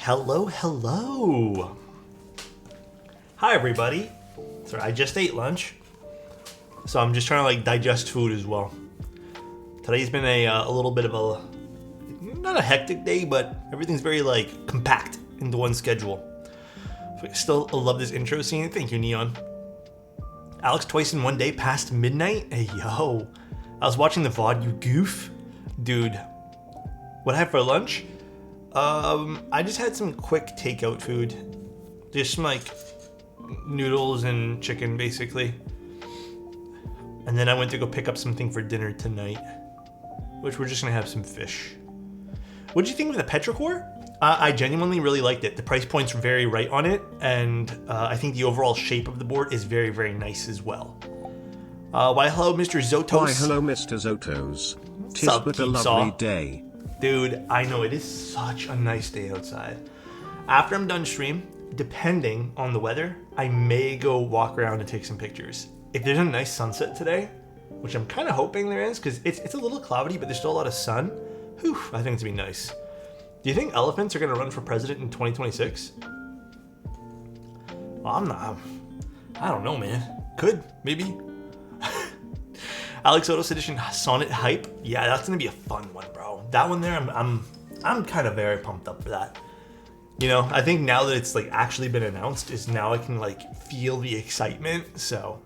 Hello, hello. Hi, everybody. Sorry, I just ate lunch, so I'm just trying to like digest food as well. Today's been a little bit of a, not a hectic day, but everything's very like compact into one schedule. Still love this intro scene. Thank you, Neon. Alex twice in one day past midnight? Hey, yo. I was watching the VOD, you goof. Dude, what I had for lunch? I just had some quick takeout food. Just some like noodles and chicken, basically. And then I went to go pick up something for dinner tonight, which we're just gonna have some fish. What did you think of the petrichor? I genuinely really liked it. The price point's very right on it, and I think the overall shape of the board is very, very nice as well. Why hello, Mr. Zotos. Why hello, Mr. Zotos. Tis Sup, but a Geeksaw? lovely day. Dude, I know, it is such a nice day outside. After I'm done stream, depending on the weather, I may go walk around and take some pictures. If there's a nice sunset today, which I'm kind of hoping there is, because it's a little cloudy, but there's still a lot of sun, whew, I think it's gonna be nice. Do you think elephants are gonna run for president in 2026? Well, I'm not. I don't know, man. Could, maybe. Alexotos edition Sonnet hype. Yeah, that's gonna be a fun one, bro. That one there, I'm kind of very pumped up for that. You know, I think now that it's like actually been announced, is now I can like feel the excitement. So,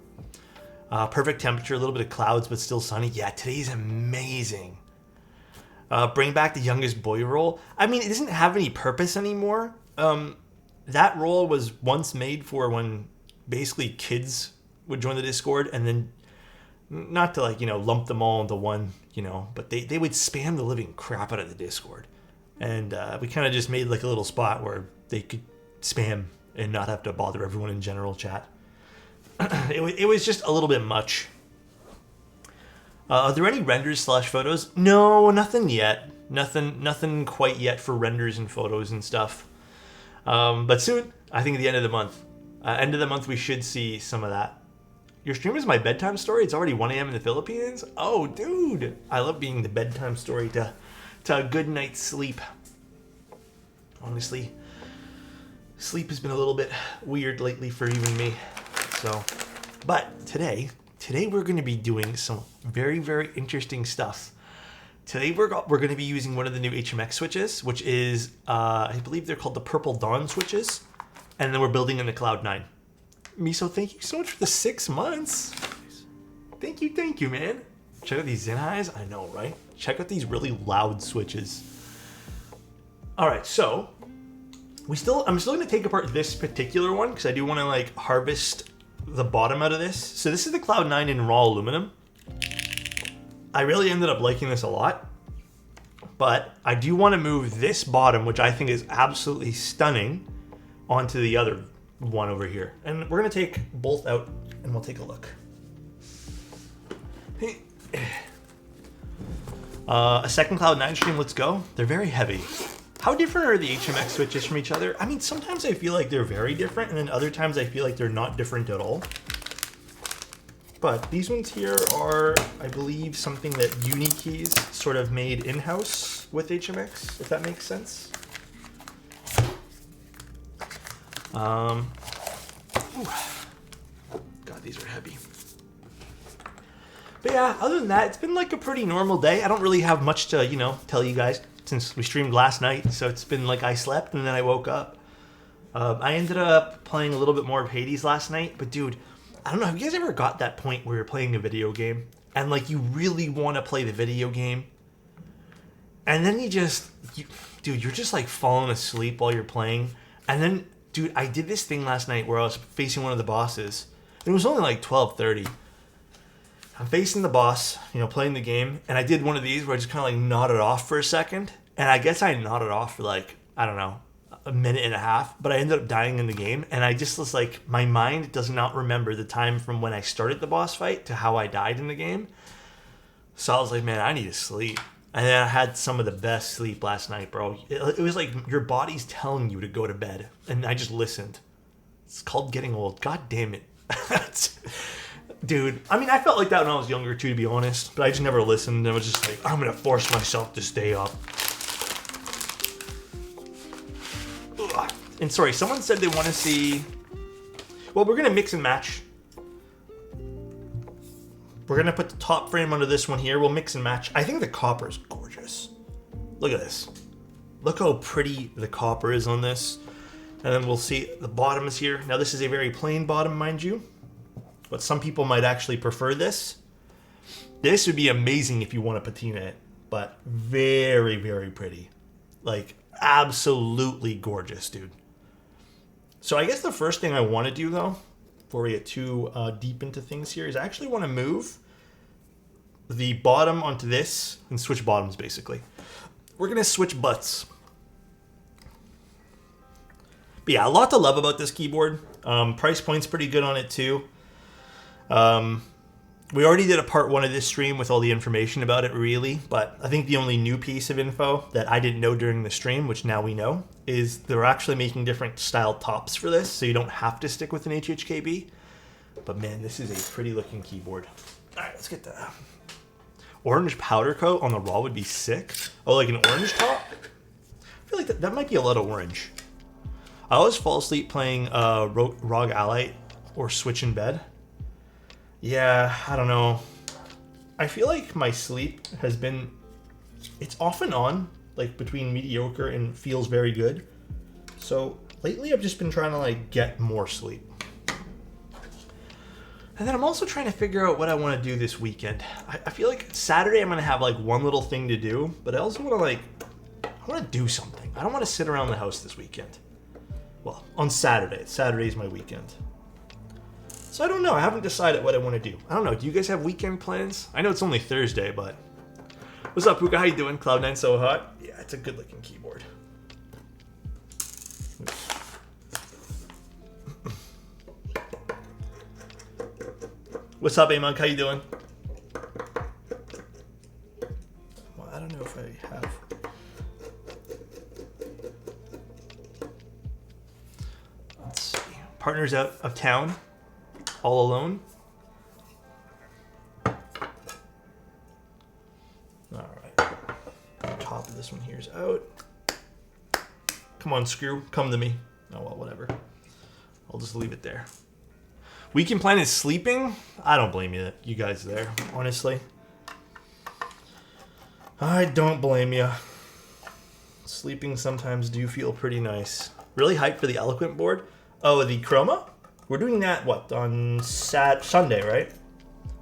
perfect temperature, a little bit of clouds, but still sunny. Yeah, today's amazing. Bring back the youngest boy role. I mean, it doesn't have any purpose anymore. That role was once made for when basically kids would join the Discord, and then not to like, you know, lump them all into one, you know, but they would spam the living crap out of the Discord. And we kind of just made like a little spot where they could spam and not have to bother everyone in general chat. It was just a little bit much. Are there any renders / photos? No, nothing yet. Nothing quite yet for renders and photos and stuff. But soon, I think at the end of the month. End of the month, we should see some of that. Your stream is my bedtime story? It's already 1 a.m. in the Philippines? Oh, dude. I love being the bedtime story to a good night's sleep. Honestly, sleep has been a little bit weird lately for even me. So, but today we're going to be doing some very, very interesting stuff. Today we're going to be using one of the new HMX switches, which is, I believe they're called the Purple Dawn switches. And then we're building in the Cloudnine. Miso, thank you so much for the 6 months. Thank you, man. Check out these Zen highs. I know, right? Check out these really loud switches. All right, so I'm still going to take apart this particular one because I do want to like harvest the bottom out of this. So this is the Cloudnine in raw aluminum. I really ended up liking this a lot, but I do want to move this bottom, which I think is absolutely stunning, onto the other one over here. And we're going to take both out and we'll take a look. A second Cloudnine stream, let's go. They're very heavy. How different are the HMX switches from each other? I mean, sometimes I feel like they're very different, and then other times I feel like they're not different at all. But these ones here are, I believe, something that Unikeys sort of made in-house with HMX, if that makes sense. God, these are heavy. But yeah, other than that, it's been like a pretty normal day. I don't really have much to, you know, tell you guys since we streamed last night. So it's been like I slept and then I woke up. I ended up playing a little bit more of Hades last night. But dude, I don't know. Have you guys ever got that point where you're playing a video game and like you really want to play the video game? And then dude, you're just like falling asleep while you're playing. And then, dude, I did this thing last night where I was facing one of the bosses. It was only like 12:30. I'm facing the boss, you know, playing the game, and I did one of these where I just kind of like nodded off for a second, and I guess I nodded off for like, I don't know, a minute and a half, but I ended up dying in the game, and I just was like, my mind does not remember the time from when I started the boss fight to how I died in the game. So I was like, man, I need to sleep. And then I had some of the best sleep last night, bro. It was like your body's telling you to go to bed, and I just listened. It's called getting old. God damn it. Dude, I mean, I felt like that when I was younger too, to be honest, but I just never listened. I was just like, I'm gonna force myself to stay up. And sorry, someone said they want to see... Well, we're going to mix and match. We're going to put the top frame under this one here. We'll mix and match. I think the copper is gorgeous. Look at this. Look how pretty the copper is on this. And then we'll see the bottom is here. Now, this is a very plain bottom, mind you. But some people might actually prefer this. This would be amazing if you want to patina it. But very, very pretty. Like, absolutely gorgeous, dude. So I guess the first thing I want to do, though, before we get too deep into things here, is I actually want to move the bottom onto this and switch bottoms, basically. We're going to switch butts. But yeah, a lot to love about this keyboard. Price point's pretty good on it, too. We already did a part 1 of this stream with all the information about it, really, but I think the only new piece of info that I didn't know during the stream, which now we know, is they're actually making different style tops for this, so you don't have to stick with an HHKB. But man, this is a pretty looking keyboard. All right, let's get the orange powder coat on the raw would be sick. Oh, like an orange top? I feel like that might be a lot of orange. I always fall asleep playing ROG Ally or Switch in bed. Yeah, I don't know. I feel like my sleep has been... It's off and on, like between mediocre and feels very good. So lately I've just been trying to like get more sleep. And then I'm also trying to figure out what I want to do this weekend. I feel like Saturday I'm going to have like one little thing to do, but I also want to I want to do something. I don't want to sit around the house this weekend. Well, on Saturday. Saturday's my weekend. So I don't know. I haven't decided what I want to do. I don't know. Do you guys have weekend plans? I know it's only Thursday, but... What's up, Puka? How you doing? Cloudnine so hot? Yeah, it's a good-looking keyboard. What's up, Amon? How you doing? Well, I don't know if I have... Let's see. Partner's out of town. All alone. All right. The top of this one here is out. Come on, screw. Come to me. Oh, well, whatever. I'll just leave it there. Weekend plan is sleeping? I don't blame you guys there, honestly. I don't blame you. Sleeping sometimes do feel pretty nice. Really hyped for the Eloquent board. Oh, the Chroma? We're doing that, what, on Sunday, right?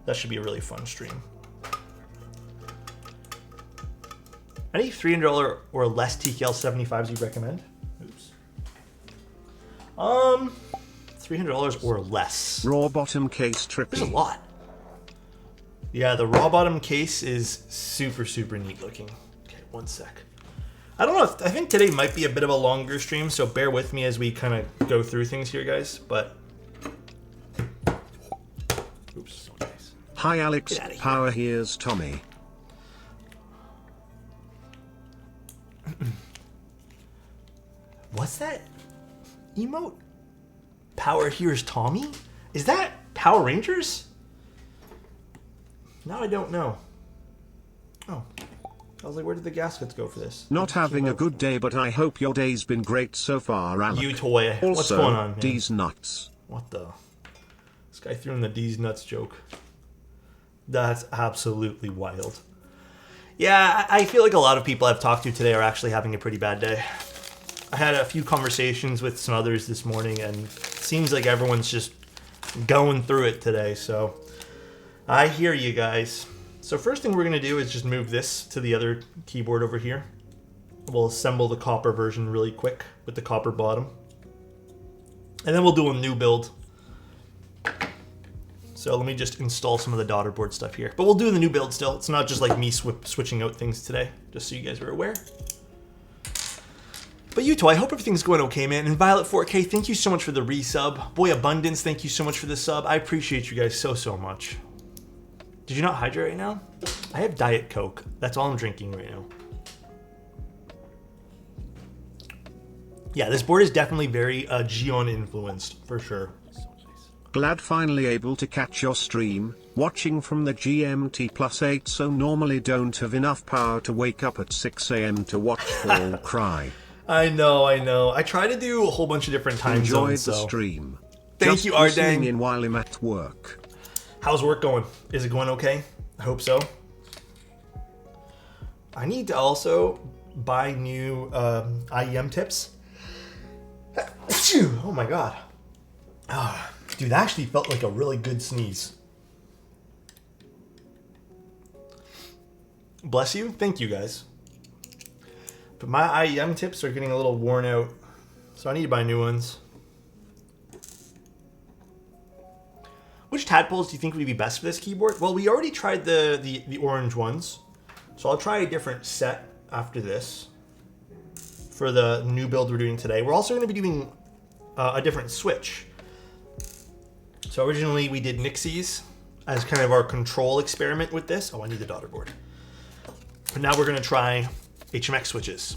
That should be a really fun stream. Any $300 or less TKL 75s you recommend? Oops. $300 or less. Raw bottom case trippy. There's a lot. Yeah, the raw bottom case is super, super neat looking. Okay, one sec. I don't know, I think today might be a bit of a longer stream, so bear with me as we kind of go through things here, guys, but... Oops, so nice. Hi Alex, Power here's Tommy. What's that emote? Power here's Tommy? Is that Power Rangers? Now I don't know. Oh. I was like, where did the gaskets go for this? Not having a good day, but I hope your day's been great so far, Alex. You toy. Also, what's going on, man? D's nuts. What the? This guy threw in the D's nuts joke. That's absolutely wild. Yeah, I feel like a lot of people I've talked to today are actually having a pretty bad day. I had a few conversations with some others this morning, and it seems like everyone's just going through it today, so I hear you guys. So first thing we're going to do is just move this to the other keyboard over here. We'll assemble the copper version really quick with the copper bottom. And then we'll do a new build. So let me just install some of the daughter board stuff here. But we'll do the new build still. It's not just like me switching out things today, just so you guys are aware. But Yuto, I hope everything's going okay, man. And Violet 4K, thank you so much for the resub. Boy Abundance, thank you so much for the sub. I appreciate you guys so, so much. Did you not hydrate right now? I have Diet Coke. That's all I'm drinking right now. Yeah, this board is definitely very Geon influenced, for sure. Glad finally able to catch your stream, watching from the GMT +8, so normally don't have enough power to wake up at 6 AM to watch Fall Cry. I know, I know. I try to do a whole bunch of different time Enjoyed zones. the So. stream. Thank Just you, listening Ardang. in while I'm at work. How's work going? Is it going okay? I hope so. I need to also buy new IEM tips. Oh my god. Dude, that actually felt like a really good sneeze. Bless you. Thank you, guys. But my IEM tips are getting a little worn out, so I need to buy new ones. Which tadpoles do you think would be best for this keyboard? Well, we already tried the orange ones, so I'll try a different set after this for the new build we're doing today. We're also going to be doing a different switch. So originally we did Nixie's as kind of our control experiment with this. Oh, I need the daughter board. But now we're going to try HMX switches.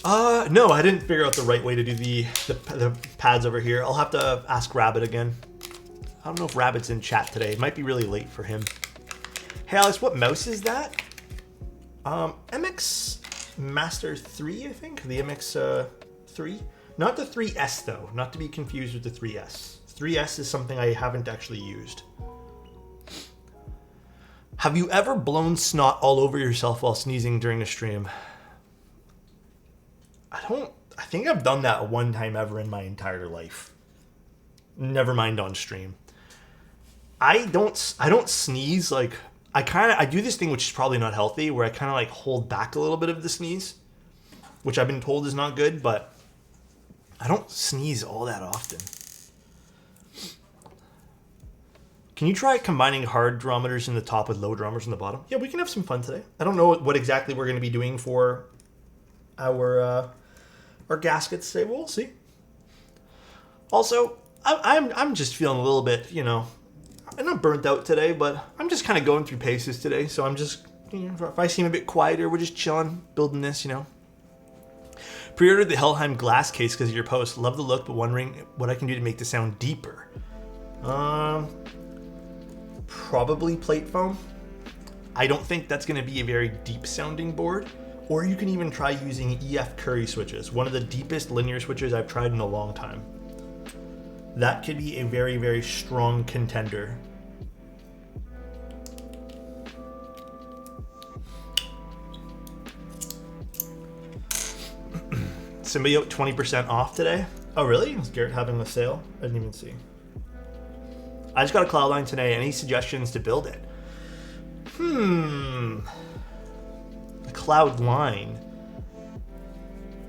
No, I didn't figure out the right way to do the pads over here. I'll have to ask Rabbit again. I don't know if Rabbit's in chat today. It might be really late for him. Hey Alex, what mouse is that? MX Master 3, I think? The MX 3? Not the 3S though, not to be confused with the 3S. 3S is something I haven't actually used. Have you ever blown snot all over yourself while sneezing during a stream? I think I've done that one time ever in my entire life. Never mind on stream. I don't sneeze like I do this thing which is probably not healthy where I kind of like hold back a little bit of the sneeze, which I've been told is not good, but I don't sneeze all that often. Can you try combining hard drummers in the top with low drummers in the bottom? Yeah, we can have some fun today. I don't know what exactly we're going to be doing for our gaskets today. We'll see. Also, I'm just feeling a little bit, you know, I'm not burnt out today, but I'm just kind of going through paces today. So I'm just, you know, if I seem a bit quieter, we're just chilling, building this, you know. Pre-ordered the Helheim glass case because of your post. Love the look, but wondering what I can do to make the sound deeper. Probably plate foam. I don't think that's going to be a very deep sounding board. Or you can even try using EF Curry switches, one of the deepest linear switches I've tried in a long time. That could be a very, very strong contender. Symbiote 20% off today. Oh really? Is Garrett having a sale? I didn't even see. I just got a Cloudnine today. Any suggestions to build it? A Cloudnine.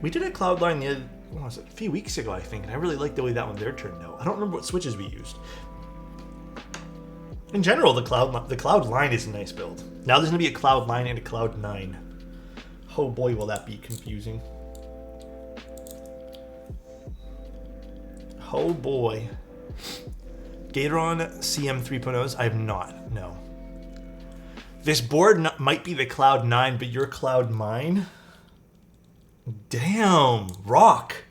We did a Cloudnine a few weeks ago, I think, and I really liked the way that one there turned out. I don't remember what switches we used. In general, the Cloudnine is a nice build. Now there's going to be a Cloudnine and a Cloud9. Oh boy, will that be confusing. Oh boy. Gatoron CM 3.0s? I have not, no. This board might be the Cloud9, but your Cloud mine? Damn, rock.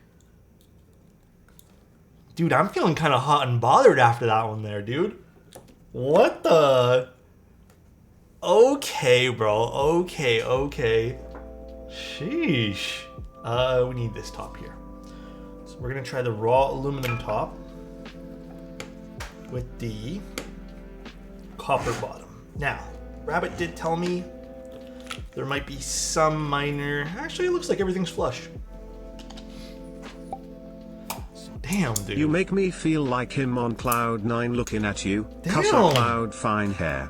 Dude, I'm feeling kind of hot and bothered after that one there, dude. What the? Okay, bro. Okay. Sheesh. We need this top here. So we're gonna try the raw aluminum top with the copper bottom. Now, Rabbit did tell me there might be some minor... Actually, it looks like everything's flush. So, damn, dude. You make me feel like him on Cloud9 looking at you. Damn. Cuss a Cloud fine hair.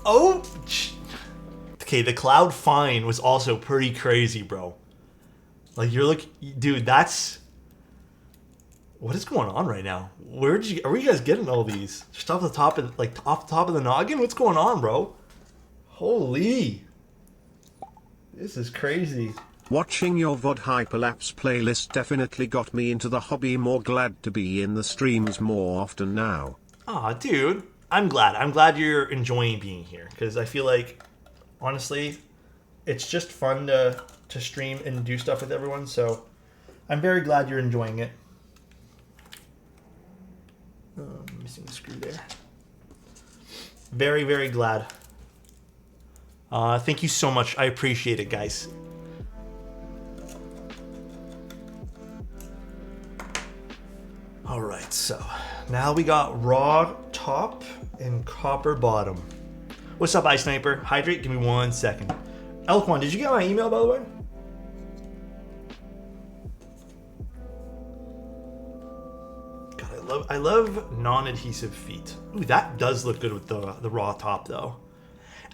Oh! Okay, the Cloud Fine was also pretty crazy, bro. Like, you're looking... Dude, that's... What is going on right now? Are you guys getting all these? Just off the top of, off the top of the noggin? What's going on, bro? Holy. This is crazy. Watching your VOD hyperlapse playlist definitely got me into the hobby. More glad to be in the streams more often now. Aw, dude. I'm glad. I'm glad you're enjoying being here. Because I feel like, honestly, it's just fun to stream and do stuff with everyone. So I'm very glad you're enjoying it. Missing the screw there. Very, very glad. Thank you so much. I appreciate it, guys. All right, so now we got raw top and copper bottom. What's up, Ice Sniper? Hydrate, give me 1 second. Elquan, did you get my email, by the way? God, I love non-adhesive feet. Ooh, that does look good with the raw top, though.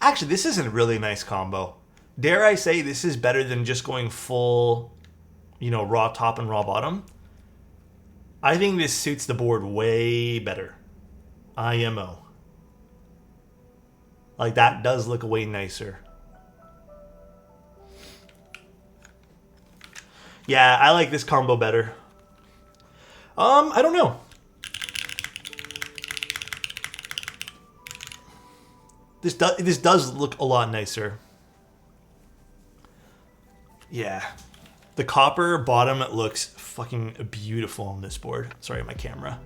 Actually, this is a really nice combo. Dare I say this is better than just going full, you know, raw top and raw bottom. I think this suits the board way better. IMO. Like, that does look way nicer. Yeah, I like this combo better. I don't know. This does look a lot nicer. Yeah. The copper bottom looks fucking beautiful on this board. Sorry, my camera.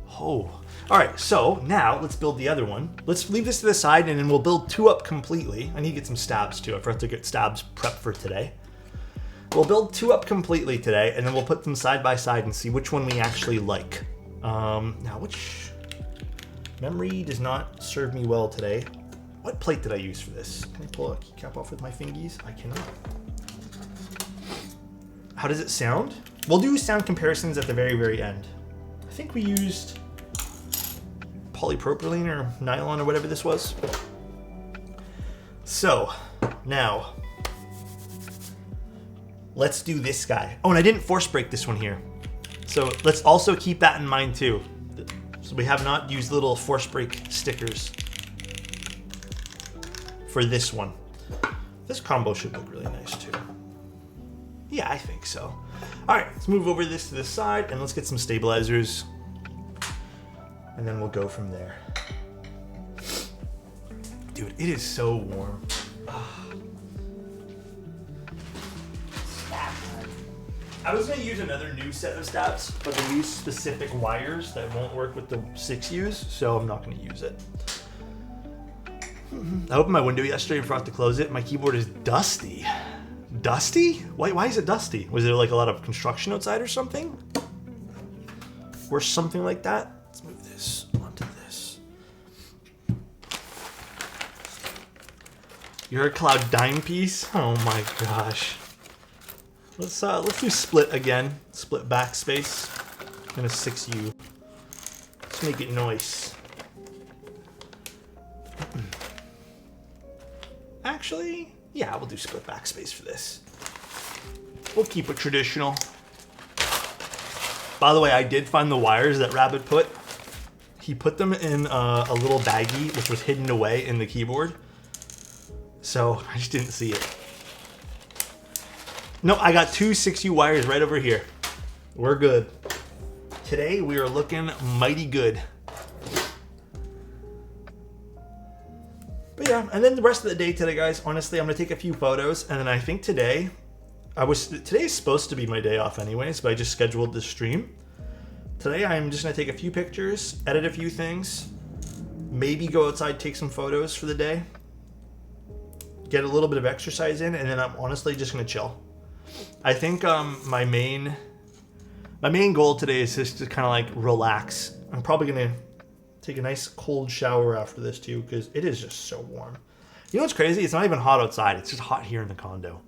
Oh. All right, so now let's build the other one. Let's leave this to the side and then we'll build 2 up completely. I need to get some stabs too. I forgot to get stabs prepped for today. We'll build 2 up completely today and then we'll put them side by side and see which one we actually like. Now, which memory does not serve me well today? What plate did I use for this? Can I pull a keycap off with my fingies? I cannot. How does it sound? We'll do sound comparisons at the very, very end. I think we used polypropylene or nylon or whatever this was. So, now, let's do this guy. Oh, and I didn't force break this one here. So let's also keep that in mind too. So we have not used little force break stickers for this one. This combo should look really nice too. Yeah, I think so. All right, let's move over this to the side and let's get some stabilizers. And then we'll go from there. Dude, it is so warm. I was going to use another new set of stabs, but they use specific wires that won't work with the 6Us, so I'm not going to use it. I opened my window yesterday and forgot to close it. My keyboard is dusty. Dusty? Why is it dusty? Was there like a lot of construction outside or something? Or something like that? Let's move this onto this. You're a Cloudnine piece? Oh my gosh. Let's do split again. Split backspace and a 6U. Let's make it nice. Actually, yeah, we'll do split backspace for this. We'll keep it traditional. By the way, I did find the wires that Rabbit put. He put them in a little baggie, which was hidden away in the keyboard. So I just didn't see it. No, I got 2 6U wires right over here. We're good. Today we are looking mighty good. But yeah, and then the rest of the day today, guys, honestly, I'm gonna take a few photos, and then I think today is supposed to be my day off anyways, but I just scheduled this stream. Today I'm just gonna take a few pictures, edit a few things, maybe go outside, take some photos for the day, get a little bit of exercise in, and then I'm honestly just gonna chill. I think my main goal today is just to kind of like relax. I'm probably gonna take a nice cold shower after this too, because it is just so warm. You know what's crazy? It's not even hot outside. It's just hot here in the condo.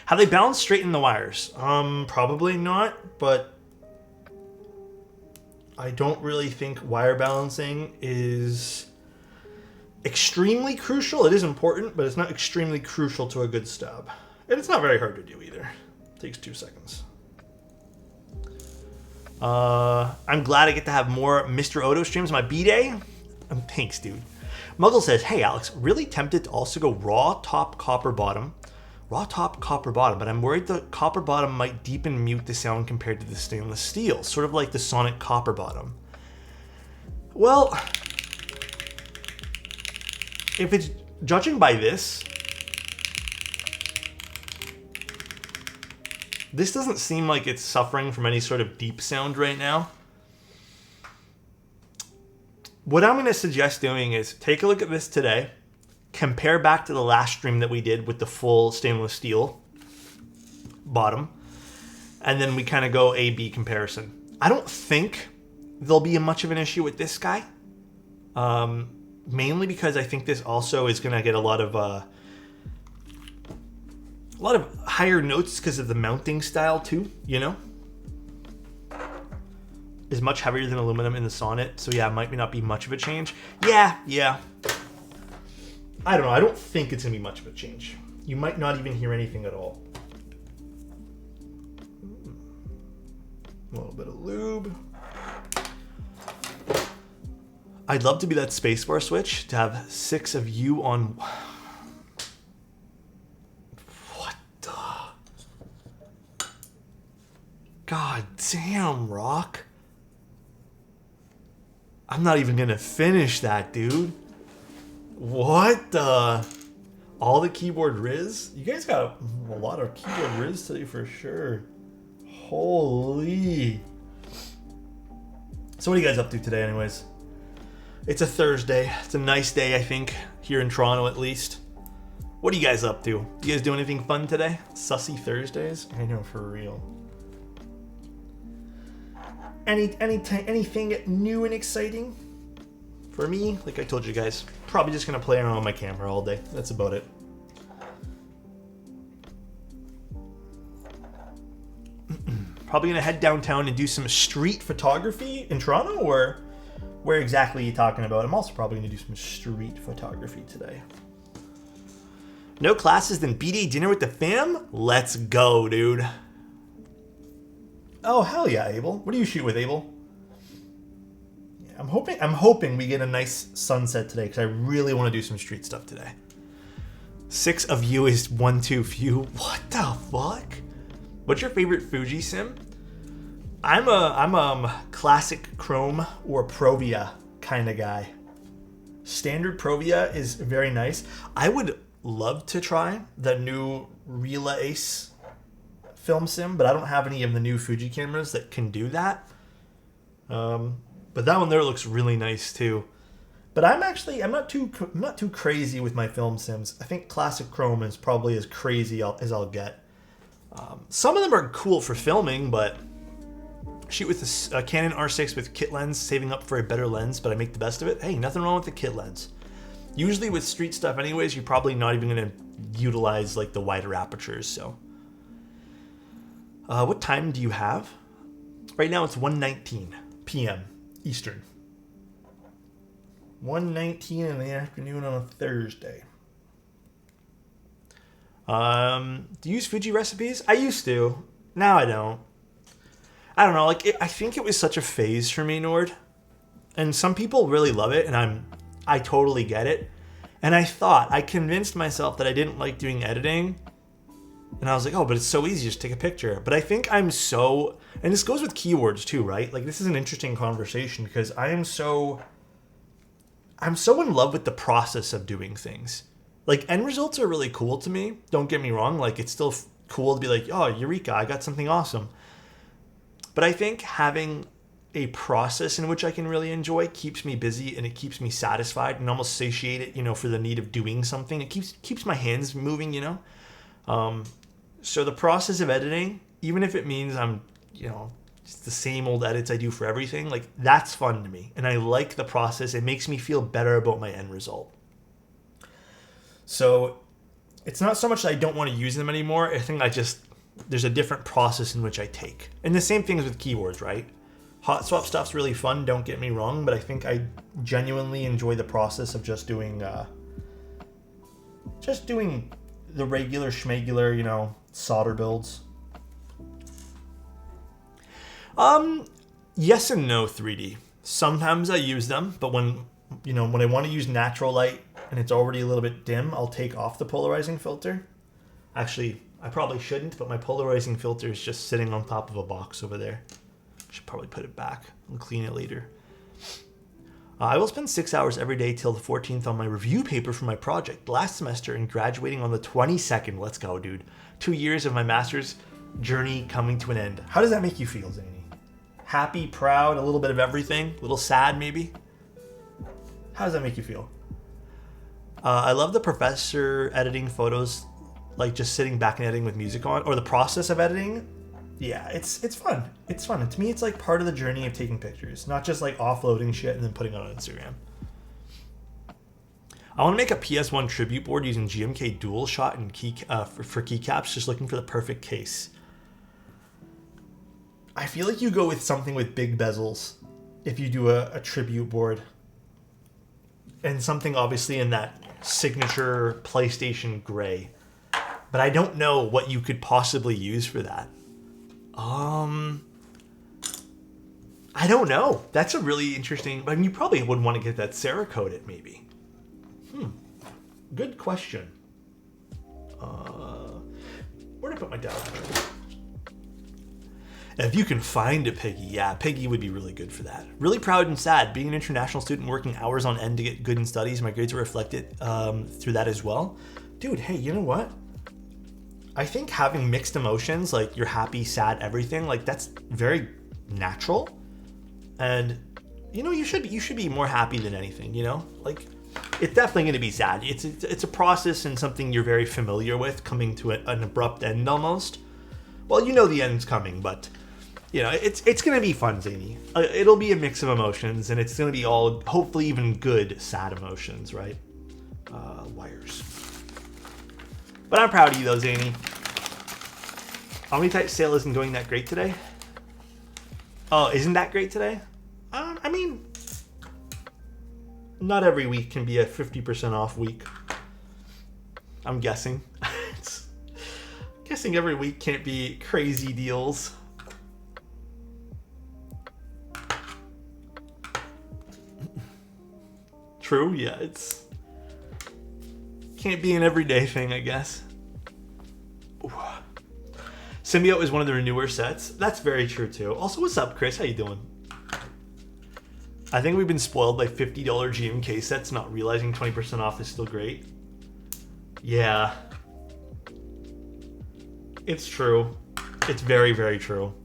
Have they balanced straighten the wires? Probably not, but I don't really think wire balancing is extremely crucial. It is important, but it's not extremely crucial to a good stab. And it's not very hard to do either. It takes 2 seconds. I'm glad I get to have more Mr. Odo streams. My B-Day? Thanks, dude. Muggle says, hey, Alex, really tempted to also go raw top, copper bottom. Raw top, copper bottom, but I'm worried the copper bottom might deepen mute the sound compared to the stainless steel, sort of like the Sonic copper bottom. Well, if it's judging by this doesn't seem like it's suffering from any sort of deep sound right now. What I'm going to suggest doing is take a look at this today, compare back to the last stream that we did with the full stainless steel bottom, And then we kind of go A-B comparison. I don't think there'll be much of an issue with this guy. Mainly because I think this also is going to get a lot of higher notes because of the mounting style too, you know? Is much heavier than aluminum in the Sonnet, so yeah, it might not be much of a change. Yeah. I don't know, I don't think it's going to be much of a change. You might not even hear anything at all. A little bit of lube. I'd love to be that spacebar switch, to have 6 of you on... What the... God damn, Rock. I'm not even gonna finish that, dude. What the... All the keyboard riz? You guys got a lot of keyboard riz today for sure. Holy. So what are you guys up to today anyways? It's a Thursday. It's a nice day, I think, here in Toronto at least. What are you guys up to? You guys do anything fun today? Sussy Thursdays? I know, for real. Anything new and exciting? For me, like I told you guys, probably just gonna play around with my camera all day. That's about it. Probably gonna head downtown and do some street photography in Toronto, or where exactly are you talking about? I'm also probably gonna do some street photography today. No classes, then B-Day dinner with the fam? Let's go, dude. Oh, hell yeah, Abel. What do you shoot with, Abel? Yeah, I'm hoping we get a nice sunset today, because I really want to do some street stuff today. 6 of you is 1 too few. What the fuck? What's your favorite Fuji sim? I'm a classic Chrome or Provia kind of guy. Standard Provia is very nice. I would love to try the new Rela Ace film sim, but I don't have any of the new Fuji cameras that can do that. But that one there looks really nice too. But I'm not too crazy with my film sims. I think classic Chrome is probably as crazy as I'll get. Some of them are cool for filming, but shoot with a Canon R6 with kit lens, saving up for a better lens, but I make the best of it. Hey, nothing wrong with the kit lens. Usually with street stuff anyways, you're probably not even going to utilize like the wider apertures, so. What time do you have? Right now it's 1:19 p.m. Eastern. 1:19 in the afternoon on a Thursday. Do you use Fuji recipes? I used to. Now I don't. I don't know. I think it was such a phase for me, Nord. And some people really love it, and I totally get it. And I convinced myself that I didn't like doing editing. And I was like, oh, but it's so easy, just take a picture. But I think and this goes with keywords too, right? Like, this is an interesting conversation because I'm so in love with the process of doing things. Like, end results are really cool to me. Don't get me wrong. Like, it's still cool to be like, oh, eureka, I got something awesome. But I think having a process in which I can really enjoy keeps me busy, and it keeps me satisfied and almost satiated, for the need of doing something. It keeps my hands moving, So the process of editing, even if it means I'm, just the same old edits I do for everything, like, that's fun to me. And I like the process. It makes me feel better about my end result. So it's not so much that I don't want to use them anymore. I think there's a different process in which I take. And the same thing is with keywords, right? Hot swap stuff's really fun, don't get me wrong, but I think I genuinely enjoy the process of just doing the regular schmegular, solder builds. Yes and no 3D. Sometimes I use them, but when I want to use natural light and it's already a little bit dim, I'll take off the polarizing filter. Actually, I probably shouldn't, but my polarizing filter is just sitting on top of a box over there. Should probably put it back and clean it later. I will spend 6 hours every day till the 14th on my review paper for my project last semester and graduating on the 22nd. Let's go, dude. 2 years of my master's journey coming to an end. How does that make you feel, Zany? Happy, proud, a little bit of everything? A little sad, maybe? How does that make you feel? I love the professor editing photos, like just sitting back and editing with music on, or the process of editing. Yeah, it's fun. It's fun. And to me, it's like part of the journey of taking pictures, not just like offloading shit and then putting it on Instagram. I want to make a PS1 tribute board using GMK dual shot and for keycaps, just looking for the perfect case. I feel like you go with something with big bezels if you do a tribute board. And something obviously in that signature PlayStation gray. But I don't know what you could possibly use for that. I don't know. That's a really interesting... I mean, you probably would want to get that Cerakoted, maybe. Good question. Where did I put my dial? If you can find a Piggy, yeah, Piggy would be really good for that. Really proud and sad. Being an international student working hours on end to get good in studies, my grades are reflected through that as well. Dude, hey, you know what? I think having mixed emotions, like you're happy, sad, everything, like that's very natural. And, you know, you should be more happy than anything, you know? Like, it's definitely going to be sad. It's a process and something you're very familiar with, coming to an abrupt end almost. Well, you know the end's coming, but... You know, it's going to be fun, Zany. It'll be a mix of emotions, and it's going to be all, hopefully, even good, sad emotions, right? Wires. But I'm proud of you, though, Zany. Omnitype sale isn't going that great today? Oh, isn't that great today? I mean, not every week can be a 50% off week. I'm guessing. Guessing every week can't be crazy deals. True, yeah, it's can't be an everyday thing, I guess. Ooh. Symbiote is one of their newer sets. That's very true too. Also, what's up, Chris? How you doing? I think we've been spoiled by $50 GMK sets, not realizing 20% off is still great. Yeah. It's true. It's very, very true.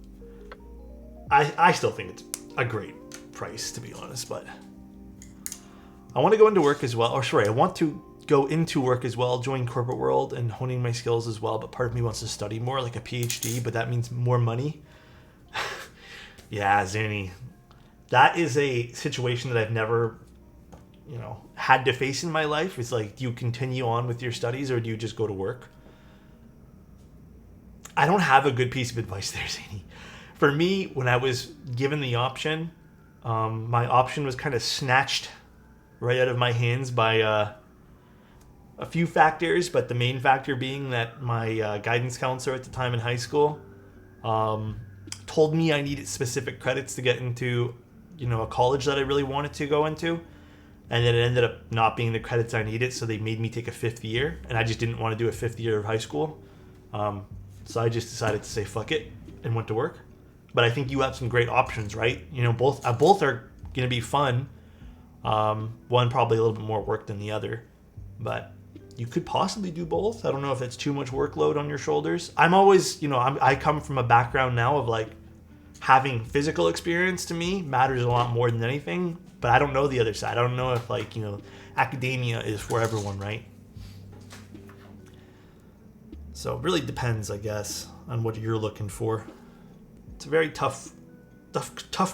I still think it's a great price, to be honest, but... I want to go into work as well, or sorry, I want to go into work as well, join corporate world and honing my skills as well, but part of me wants to study more, like a PhD, but that means more money. Yeah, Zanny. That is a situation that I've never, you know, had to face in my life. It's like, do you continue on with your studies or do you just go to work? I don't have a good piece of advice there, Zanny. For me, when I was given the option, my option was kind of snatched right out of my hands by a few factors, but the main factor being that my guidance counselor at the time in high school told me I needed specific credits to get into, you know, a college that I really wanted to go into, and then it ended up not being the credits I needed, so they made me take a 5th year, and I just didn't want to do a 5th year of high school, so I just decided to say fuck it and went to work. But I think you have some great options, right? You know, both are going to be fun. One probably a little bit more work than the other, but you could possibly do both. I don't know if it's too much workload on your shoulders. I'm always, you know, I come from a background now of like having physical experience to me matters a lot more than anything, but I don't know the other side. I don't know if like, you know, academia is for everyone, right? So it really depends, I guess, on what you're looking for. It's a very tough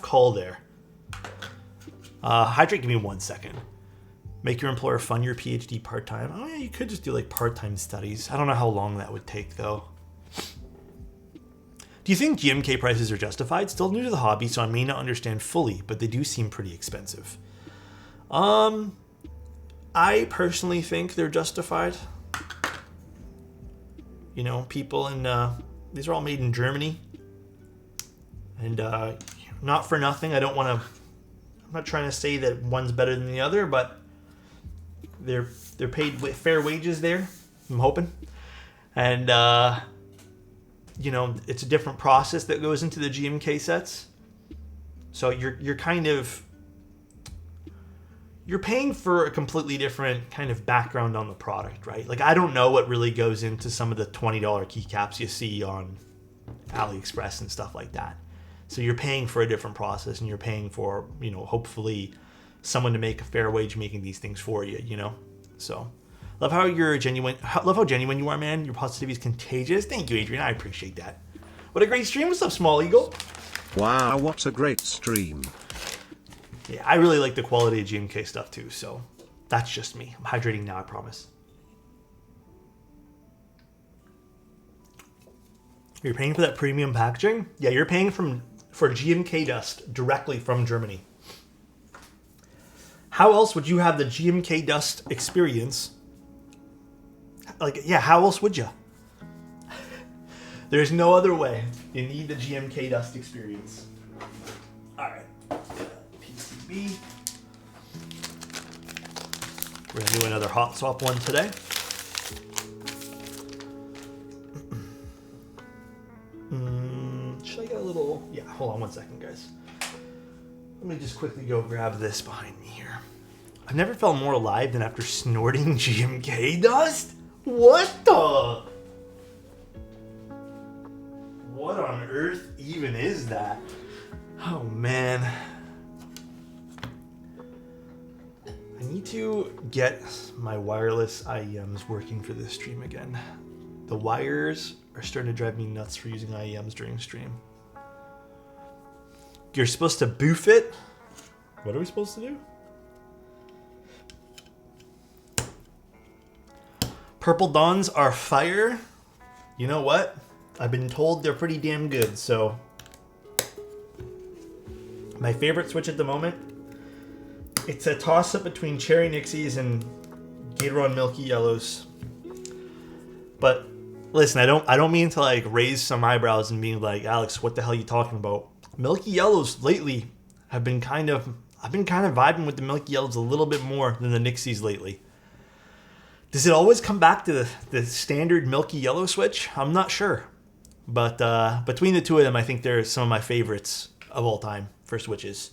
call there. Hydrate, give me 1 second. Make your employer fund your PhD part-time. Oh yeah, you could just do like part-time studies. I don't know how long that would take though. Do you think GMK prices are justified? Still new to the hobby, so I may not understand fully, but they do seem pretty expensive. I personally think they're justified. You know, people in, these are all made in Germany. And not for nothing, I'm not trying to say that one's better than the other, but they're paid fair wages there, I'm hoping. And, you know, it's a different process that goes into the GMK sets. So you're kind of... You're paying for a completely different kind of background on the product, right? Like, I don't know what really goes into some of the $20 keycaps you see on AliExpress and stuff like that. So you're paying for a different process, and you're paying for, you know, hopefully someone to make a fair wage making these things for you, you know? So love how genuine you are, man. Your positivity is contagious. Thank you, Adrian. I appreciate that. What a great stream. What's up, Small Eagle? Wow, what a great stream. Yeah, I really like the quality of GMK stuff too, so that's just me. I'm hydrating now, I promise. You're paying for that premium packaging? Yeah, you're paying for GMK dust directly from Germany. How else would you have the GMK dust experience? Like, yeah, how else would you? There's no other way. You need the GMK dust experience. Alright. PCB. We're going to do another hot swap one today. Should I get a little... Yeah, hold on one second, guys. Let me just quickly go grab this behind me here. I've never felt more alive than after snorting GMK dust? What the... What on earth even is that? Oh, man. I need to get my wireless IEMs working for this stream again. The wires are starting to drive me nuts for using IEMs during stream. You're supposed to boof it? What are we supposed to do? Purple Dawns are fire. You know what? I've been told they're pretty damn good, so... My favorite switch at the moment, it's a toss-up between Cherry Nixies and Gateron Milky Yellows. But listen, I don't mean to like raise some eyebrows and be like, Alex, what the hell are you talking about? Milky Yellows lately have been I've been kind of vibing with the Milky Yellows a little bit more than the Nixies lately. Does it always come back to the standard Milky Yellow switch? I'm not sure. But between the two of them, I think they're some of my favorites of all time for switches.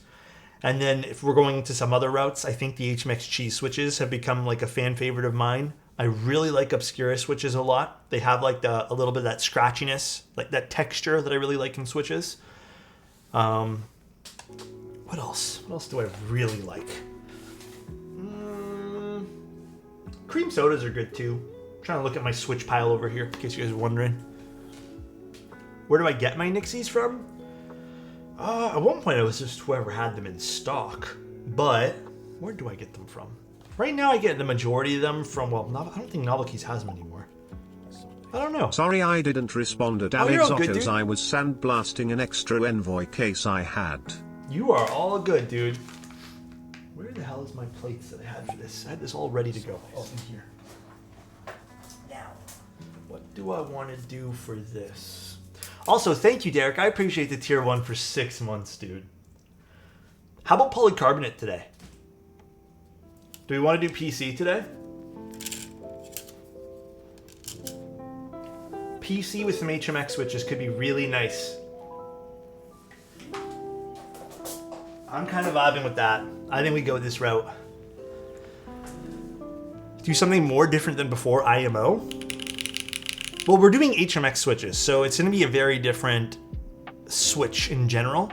And then if we're going to some other routes, I think the HMX cheese switches have become like a fan favorite of mine. I really like Obscura switches a lot. They have like a little bit of that scratchiness, like that texture that I really like in switches. What else? What else do I really like? Cream sodas are good too. I'm trying to look at my switch pile over here in case you guys are wondering. Where do I get my Nixies from? At one point it was just whoever had them in stock. But where do I get them from? Right now I get the majority of them from, well, I don't think Novelkeys has them anymore. I don't know. Sorry I didn't respond at Alexotos. I was sandblasting an extra envoy case I had. You are all good, dude. Where the hell is my plates that I had for this? I had this all ready to go. Oh, in here. Now, what do I want to do for this? Also, thank you, Derek. I appreciate the tier 1 for 6 months, dude. How about polycarbonate today? Do we want to do PC today? PC with some HMX switches could be really nice. I'm kind of vibing with that. I think we go this route. Do something more different than before IMO? Well, we're doing HMX switches, so it's going to be a very different switch in general.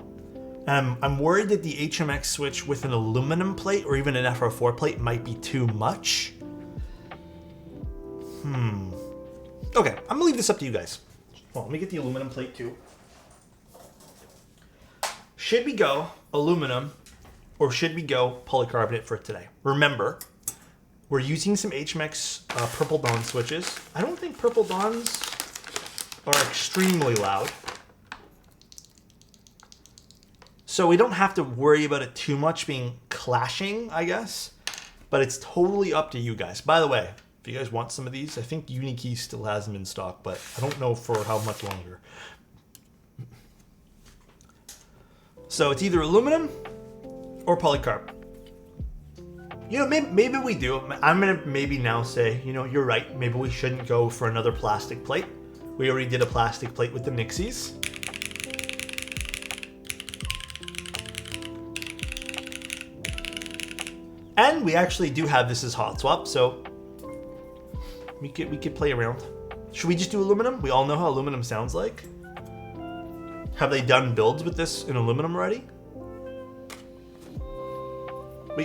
I'm worried that the HMX switch with an aluminum plate or even an FR4 plate might be too much. Okay, I'm going to leave this up to you guys. Well, let me get the aluminum plate too. Should we go aluminum or should we go polycarbonate for today? Remember, we're using some HMX Purple Dawn switches. I don't think Purple Dawns are extremely loud. So we don't have to worry about it too much being clashing, I guess. But it's totally up to you guys. By the way, if you guys want some of these, I think Unikey still has them in stock, but I don't know for how much longer. So it's either aluminum or polycarb. You know, maybe we do. I'm going to maybe now say, you know, you're right. Maybe we shouldn't go for another plastic plate. We already did a plastic plate with the Nixies. And we actually do have this as hot swap, so we could play around. Should we just do aluminum? We all know how aluminum sounds like. Have they done builds with this in aluminum already?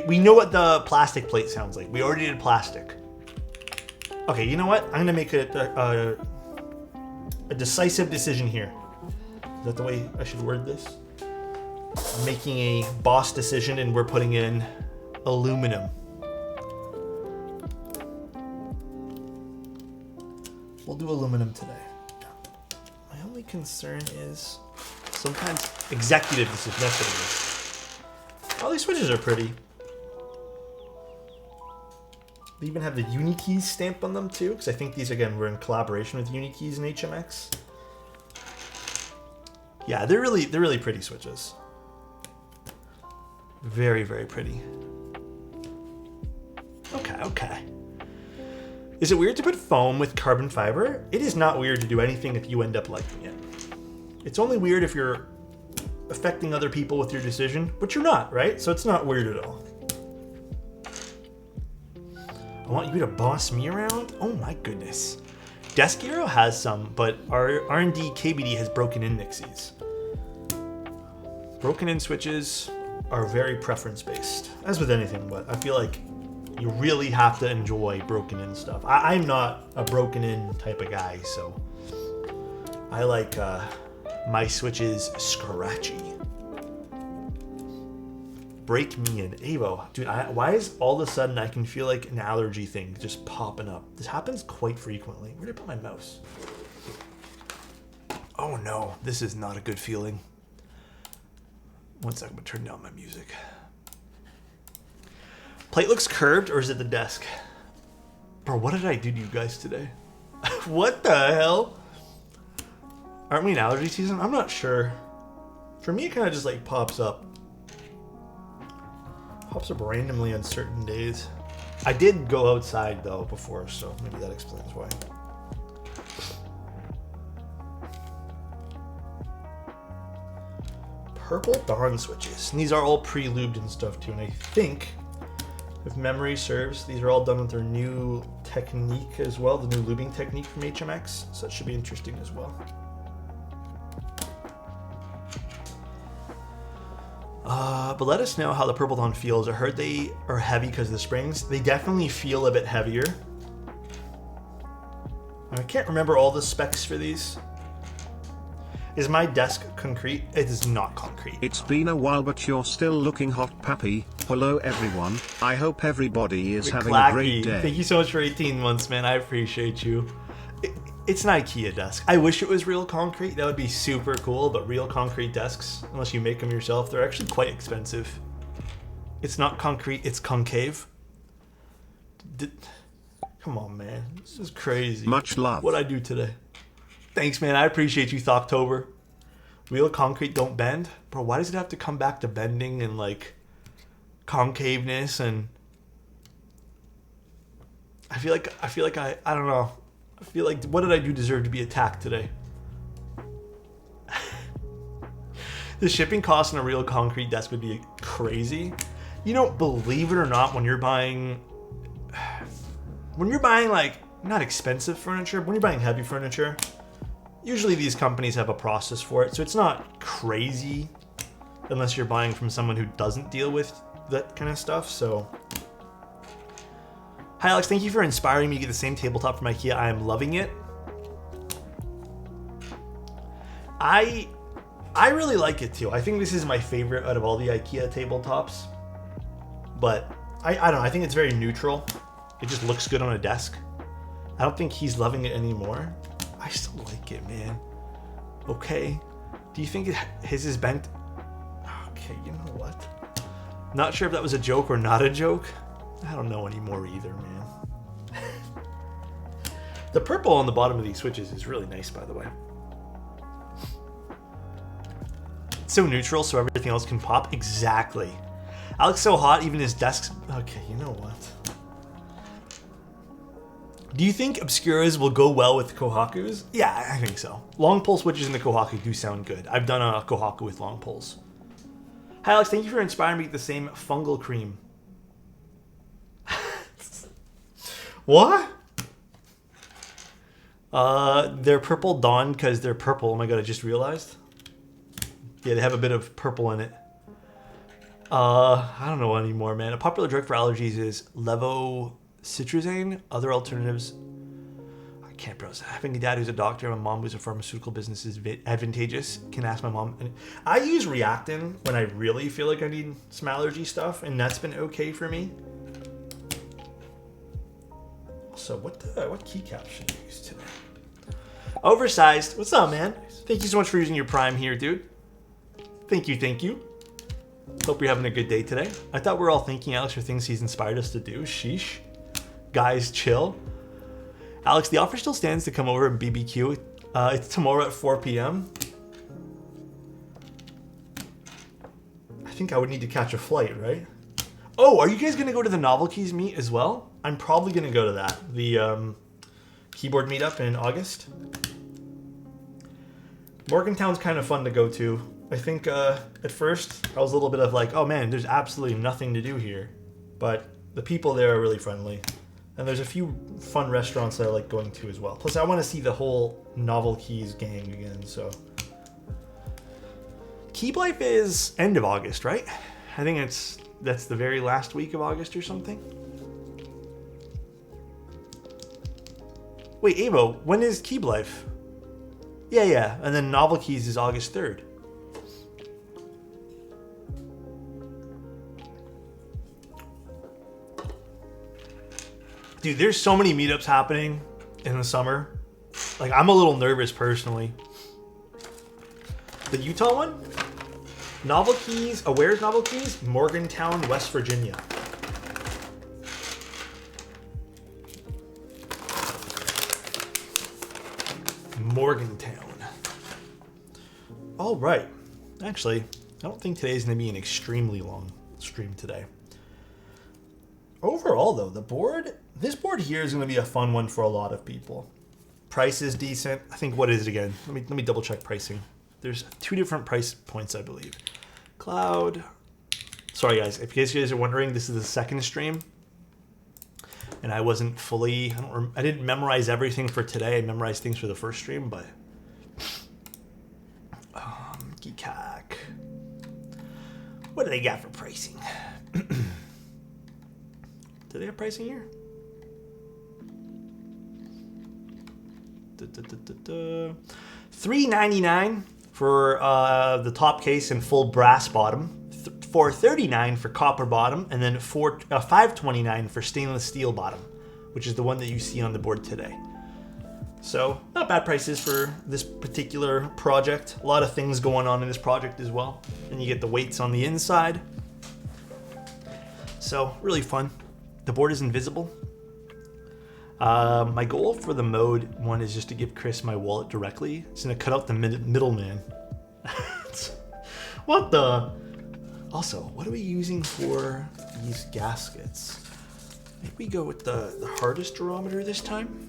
We know what the plastic plate sounds like. We already did plastic. Okay, you know what? I'm gonna make a decisive decision here. Is that the way I should word this? I'm making a boss decision and we're putting in aluminum. We'll do aluminum today. My only concern is sometimes executive decision. That's what it is. All these switches are pretty. They even have the Unikeys stamp on them too, because I think these, again, were in collaboration with Unikeys and HMX. Yeah, they're really pretty switches. Very, very pretty. Okay. Is it weird to put foam with carbon fiber? It is not weird to do anything if you end up liking it. It's only weird if you're affecting other people with your decision, but you're not, right? So it's not weird at all. I want you to boss me around? Oh my goodness. Desk Hero has some, but our R&D KBD has broken in Nixies. Broken in switches are very preference based, as with anything, but I feel like you really have to enjoy broken in stuff. I'm not a broken in type of guy, so I like my switches scratchy. Break me in. Avo. Dude, why is all of a sudden I can feel like an allergy thing just popping up? This happens quite frequently. Where did I put my mouse? Oh no, this is not a good feeling. One second, I'm gonna turn down my music. Plate looks curved, or is it the desk? Bro, what did I do to you guys today? What the hell? Aren't we in allergy season? I'm not sure. For me, it kind of just like pops up. Pops up randomly on certain days. I did go outside though before, so maybe that explains why. Purple Dawn switches. And these are all pre-lubed and stuff too, and I think, if memory serves, these are all done with their new technique as well, the new lubing technique from HMX, so that should be interesting as well. But let us know how the Purple Dawn feels. I heard they are heavy because of the springs. They definitely feel a bit heavier. I can't remember all the specs for these. Is my desk concrete? It is not concrete. It's been a while, but you're still looking hot, Pappy. Hello everyone. I hope everybody is having a great day. Thank you so much for 18 months, man. I appreciate you. It's an IKEA desk. I wish it was real concrete. That would be super cool, but real concrete desks, unless you make them yourself, they're actually quite expensive. It's not concrete, it's concave. Come on, man. This is crazy. Much love. What'd I do today? Thanks, man. I appreciate you, Thoughttober. Real concrete don't bend? Bro, why does it have to come back to bending and, like, concaveness and... I feel like I don't know. I feel like, what did I do deserve to be attacked today? The shipping cost on a real concrete desk would be crazy. You know, believe it or not, when you're buying like, not expensive furniture, but when you're buying heavy furniture, usually these companies have a process for it, so it's not crazy unless you're buying from someone who doesn't deal with that kind of stuff, so... Hi Alex, thank you for inspiring me to get the same tabletop from IKEA. I am loving it. I really like it too. I think this is my favorite out of all the IKEA tabletops. But I don't know, I think it's very neutral. It just looks good on a desk. I don't think he's loving it anymore. I still like it, man. Okay. Do you think his is bent? Okay, you know what? Not sure if that was a joke or not a joke. I don't know anymore either, man. The purple on the bottom of these switches is really nice, by the way. It's so neutral, so everything else can pop. Exactly. Alex so hot, even his desk's... Okay, you know what? Do you think Obscuras will go well with Kohakus? Yeah, I think so. Long pole switches in the Kohaku do sound good. I've done a Kohaku with long poles. Hi Alex, thank you for inspiring me to get the same fungal cream. What? They're Purple Dawn because they're purple. Oh my god, I just realized. Yeah, they have a bit of purple in it. I don't know anymore, man. A popular drug for allergies is levocitrazine. Other alternatives... I can't browse. Having a dad who's a doctor and a mom who's a pharmaceutical business is advantageous. Can ask my mom. And I use Reactin when I really feel like I need some allergy stuff, and that's been okay for me. So what keycap should I use today? Oversized. What's up, man? Thank you so much for using your Prime here, dude. Thank you. Hope you're having a good day today. I thought we're all thanking Alex for things he's inspired us to do. Sheesh. Guys, chill. Alex, the offer still stands to come over and BBQ. It's tomorrow at 4 p.m. I think I would need to catch a flight, right? Oh, are you guys going to go to the Novelties meet as well? I'm probably going to go to that. The keyboard meetup in August. Morgantown's kind of fun to go to. I think at first I was a little bit of like, oh man, there's absolutely nothing to do here. But the people there are really friendly. And there's a few fun restaurants that I like going to as well. Plus I want to see the whole Novel Keys gang again, so. Keep Life is end of August, right? I think that's the very last week of August or something. Wait, Avo, when is Keep Life? Yeah, and then Novel Keys is August 3rd. Dude, there's so many meetups happening in the summer. Like, I'm a little nervous personally. The Utah one? Novel Keys. Where's Novel Keys? Morgantown, West Virginia. Morgantown. All right. Actually, I don't think today's going to be an extremely long stream today. Overall, though, this board here is going to be a fun one for a lot of people. Price is decent. I think, what is it again? Let me double check pricing. There's 2 different price points, I believe. Cloud. Sorry, guys. If you guys are wondering, this is the second stream. And I wasn't fully, I didn't memorize everything for today. I memorized things for the first stream, but Keycap. What do they got for pricing? Do they have pricing here? $399 for the top case and full brass bottom. $439 for copper bottom, and then $529 for stainless steel bottom, which is the one that you see on the board today. So not bad prices for this particular project. A lot of things going on in this project as well. And you get the weights on the inside. So really fun. The board is invisible. My goal for the mode one is just to give Chris my wallet directly. It's gonna cut out the middleman. What the? Also, what are we using for these gaskets? Maybe we go with the hardest durometer this time?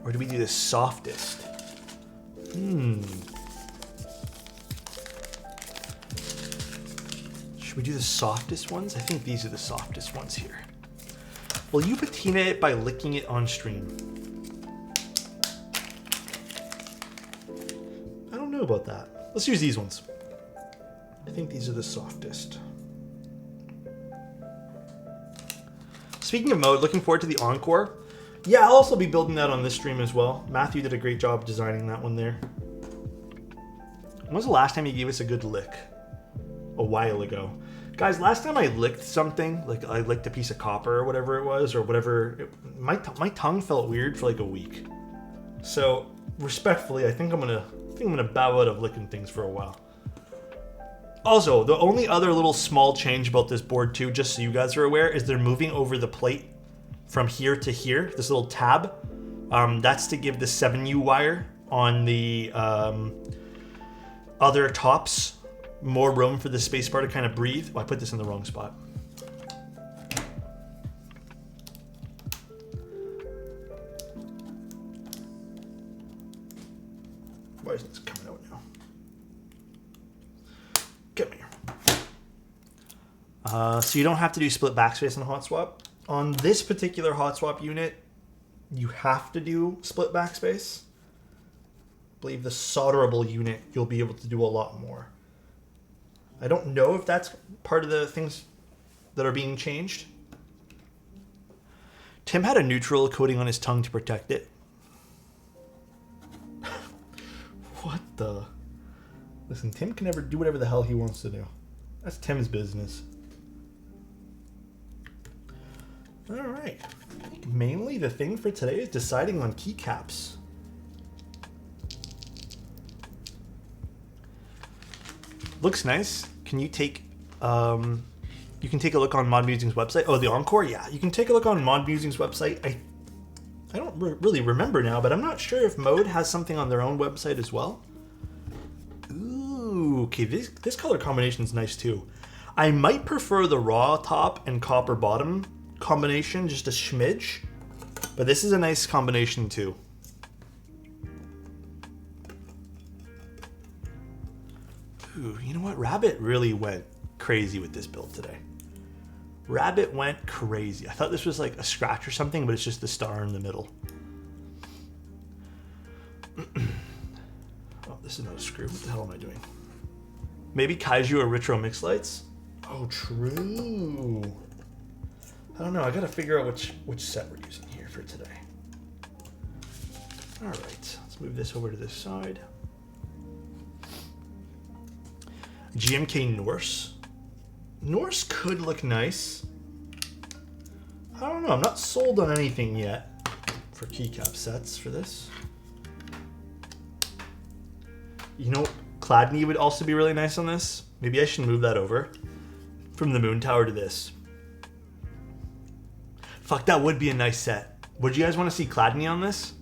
Or do we do the softest? Should we do the softest ones? I think these are the softest ones here. Will you patina it by licking it on stream? I don't know about that. Let's use these ones. I think these are the softest. Speaking of mode, looking forward to the Encore. Yeah, I'll also be building that on this stream as well. Matthew did a great job designing that one there. When was the last time you gave us a good lick? A while ago. Guys, last time I licked something, like I licked a piece of copper or whatever it was, or whatever, my tongue felt weird for like a week. So, respectfully, I think I'm gonna bow out of licking things for a while. Also, the only other little small change about this board too, just so you guys are aware, is they're moving over the plate from here to here, this little tab. That's to give the 7U wire on the other tops more room for the spacebar to kind of breathe. Oh, I put this in the wrong spot. Why isn't this coming out now? Come here. So you don't have to do split backspace on hot swap. On this particular hot swap unit, you have to do split backspace. I believe the solderable unit, you'll be able to do a lot more. I don't know if that's part of the things that are being changed. Tim had a neutral coating on his tongue to protect it. What the? Listen, Tim can never do whatever the hell he wants to do. That's Tim's business. Alright. I think mainly the thing for today is deciding on keycaps. Looks nice. Can you take... you can take a look on Mod Musing's website. Oh, the Encore? Yeah, you can take a look on Mod Musing's website. I don't really remember now, but I'm not sure if Mode has something on their own website as well. Ooh, okay, this color combination is nice too. I might prefer the raw top and copper bottom combination, just a smidge, but this is a nice combination too. Ooh, you know what? Rabbit really went crazy with this build today. Rabbit went crazy. I thought this was like a scratch or something, but it's just the star in the middle. Oh, this is not a screw. What the hell am I doing? Maybe Kaiju or Retro Mix Lights? Oh, true. I don't know. I gotta figure out which set we're using here for today. All right, let's move this over to this side. GMK Norse. Norse could look nice. I don't know. I'm not sold on anything yet for keycap sets for this. You know, Cloudnine would also be really nice on this. Maybe I should move that over from the Moon Tower to this. Fuck, that would be a nice set. Would you guys want to see Cloudnine on this?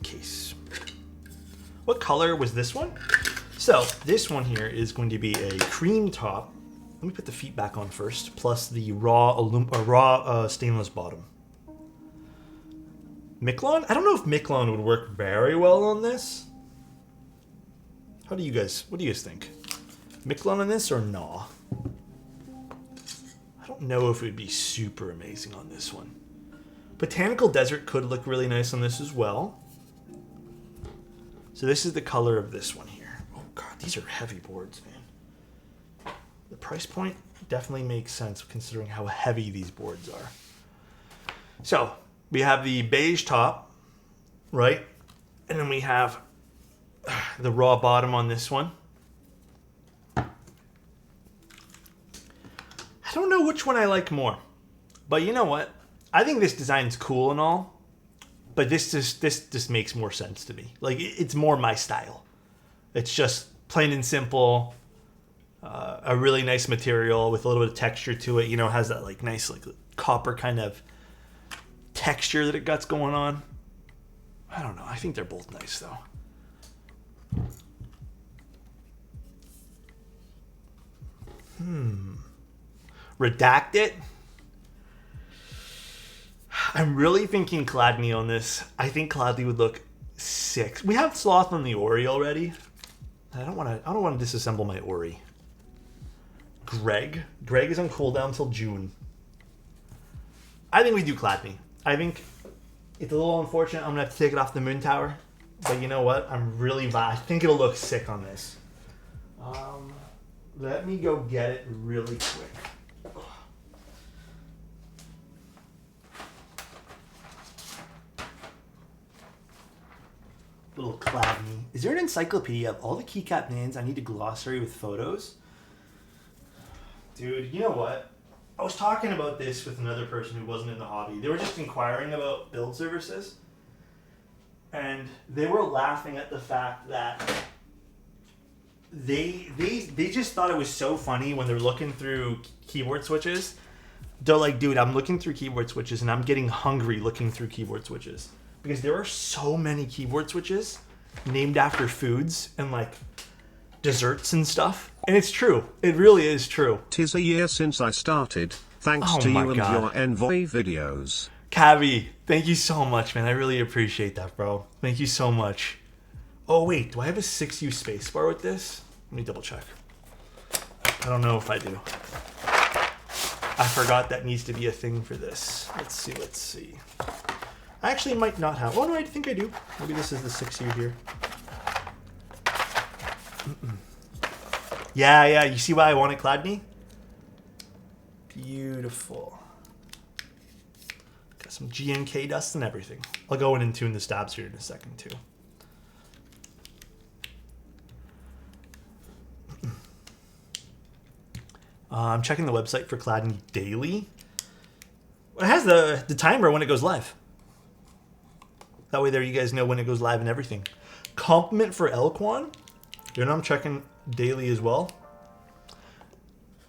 Case. What color was this one? So this one here is going to be a cream top. Let me put the feet back on first, plus the raw stainless bottom. Miklon? I don't know if Miklon would work very well on this. What do you guys think? Miklon on this or nah? I don't know if it would be super amazing on this one. Botanical Desert could look really nice on this as well. So this is the color of this one here. Oh god, these are heavy boards, man. The price point definitely makes sense considering how heavy these boards are. So we have the beige top, right? And then we have the raw bottom on this one. I don't know which one I like more, but you know what? I think this design's cool and all. But this just makes more sense to me. Like, it's more my style. It's just plain and simple. A really nice material with a little bit of texture to it. You know, has that like nice like copper kind of texture that it got's going on. I don't know. I think they're both nice though. Redact it. I'm really thinking Cloudnine on this. I think Cloudnine would look sick. We have Sloth on the Ori already. I don't want to disassemble my Ori. Greg is on cooldown till June. I think we do Cloudnine. I think it's a little unfortunate. I'm gonna have to take it off the Moon Tower, but you know what? I think it'll look sick on this. Let me go get it really quick. Little Cloudnine. Is there an encyclopedia of all the keycap names? I need a glossary with photos. Dude, you know what? I was talking about this with another person who wasn't in the hobby. They were just inquiring about build services. And they were laughing at the fact that they just thought it was so funny when they're looking through keyboard switches. They're like, dude, I'm looking through keyboard switches and I'm getting hungry looking through keyboard switches. Because there are so many keyboard switches named after foods and like desserts and stuff. And it's true. It really is true. 'Tis a year since I started, thanks to you and your Envoy videos. Cavi, thank you so much, man. I really appreciate that, bro. Thank you so much. Oh, wait. Do I have a 6U spacebar with this? Let me double check. I don't know if I do. I forgot that needs to be a thing for this. Let's see. I actually might not have. Oh, no, I think I do. Maybe this is the 6U here. Yeah. You see why I wanted Cloudnine? Beautiful. Got some GMK dust and everything. I'll go in and tune the stabs here in a second too. I'm checking the website for Cloudnine daily. It has the timer when it goes live. That way there you guys know when it goes live and everything. Compliment for Elquan. You know I'm checking daily as well.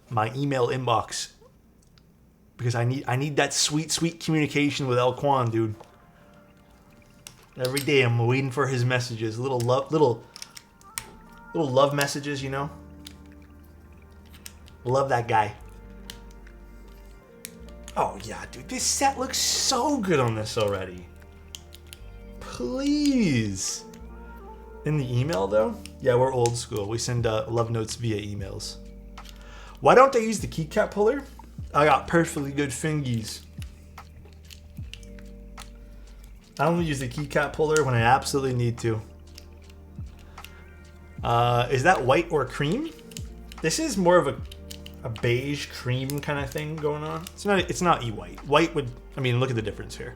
My email inbox. Because I need that sweet communication with Elquan, dude. Every day I'm waiting for his messages. Little love messages, you know? Love that guy. Oh yeah, dude. This set looks so good on this already. Please. In the email though? Yeah, we're old school. We send love notes via emails. Why don't I use the keycap puller? I got perfectly good fingies. I only use the keycap puller when I absolutely need to. Is that white or cream? This is more of a beige cream kind of thing going on. It's not e-white. White would, I mean, look at the difference here.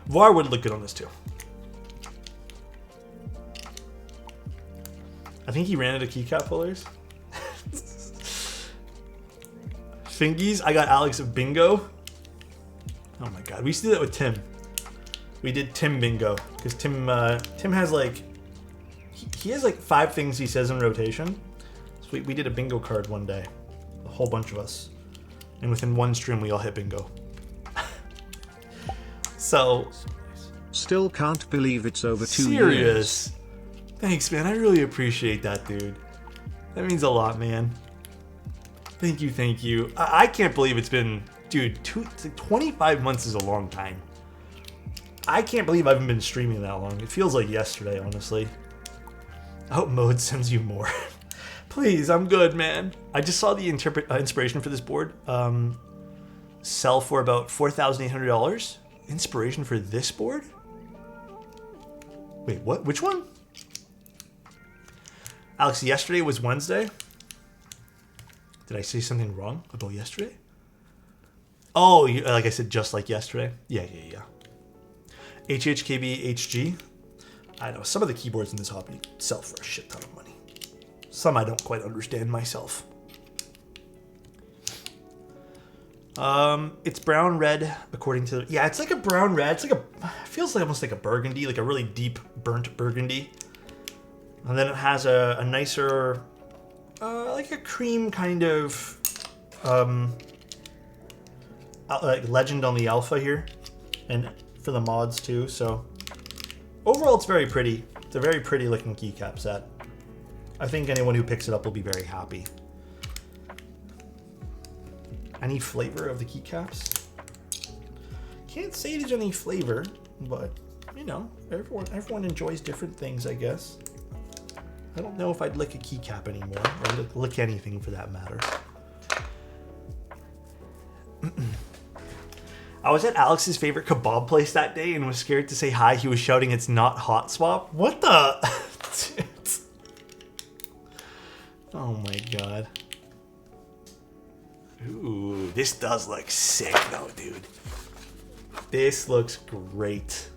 VAR would look good on this too. I think he ran out of keycap pullers. Fingies, I got Alex of bingo. Oh my god, we used to do that with Tim. We did Tim bingo because Tim has like he has like 5 things he says in rotation. So we did a bingo card one day, a whole bunch of us, and within one stream we all hit bingo. So still can't believe it's over 2 serious. years. Thanks, man. I really appreciate that, dude. That means a lot, man. Thank you. I can't believe it's been, dude, 25 months is a long time. I can't believe I haven't been streaming that long. It feels like yesterday, honestly. I hope Mode sends you more. Please, I'm good, man. I just saw the inspiration for this board. Sell for about $4,800. Inspiration for this board? Wait, what? Which one? Alex, yesterday was Wednesday. Did I say something wrong about yesterday? Oh, like I said, just like yesterday? Yeah. HHKB HG. I know, some of the keyboards in this hobby sell for a shit ton of money. Some I don't quite understand myself. It's brown red according to... Yeah, it's like a brown red. It's like it feels like almost like a burgundy, like a really deep burnt burgundy. And then it has a nicer, like a cream kind of, like legend on the alpha here, and for the mods too. So overall, it's very pretty. It's a very pretty looking keycap set. I think anyone who picks it up will be very happy. Any flavor of the keycaps? Can't say there's any flavor, but you know, everyone enjoys different things, I guess. I don't know if I'd lick a keycap anymore, or lick anything for that matter. I was at Alex's favorite kebab place that day and was scared to say hi. He was shouting, "It's not hot swap." What the? Oh my god. Ooh, this does look sick though, dude. This looks great.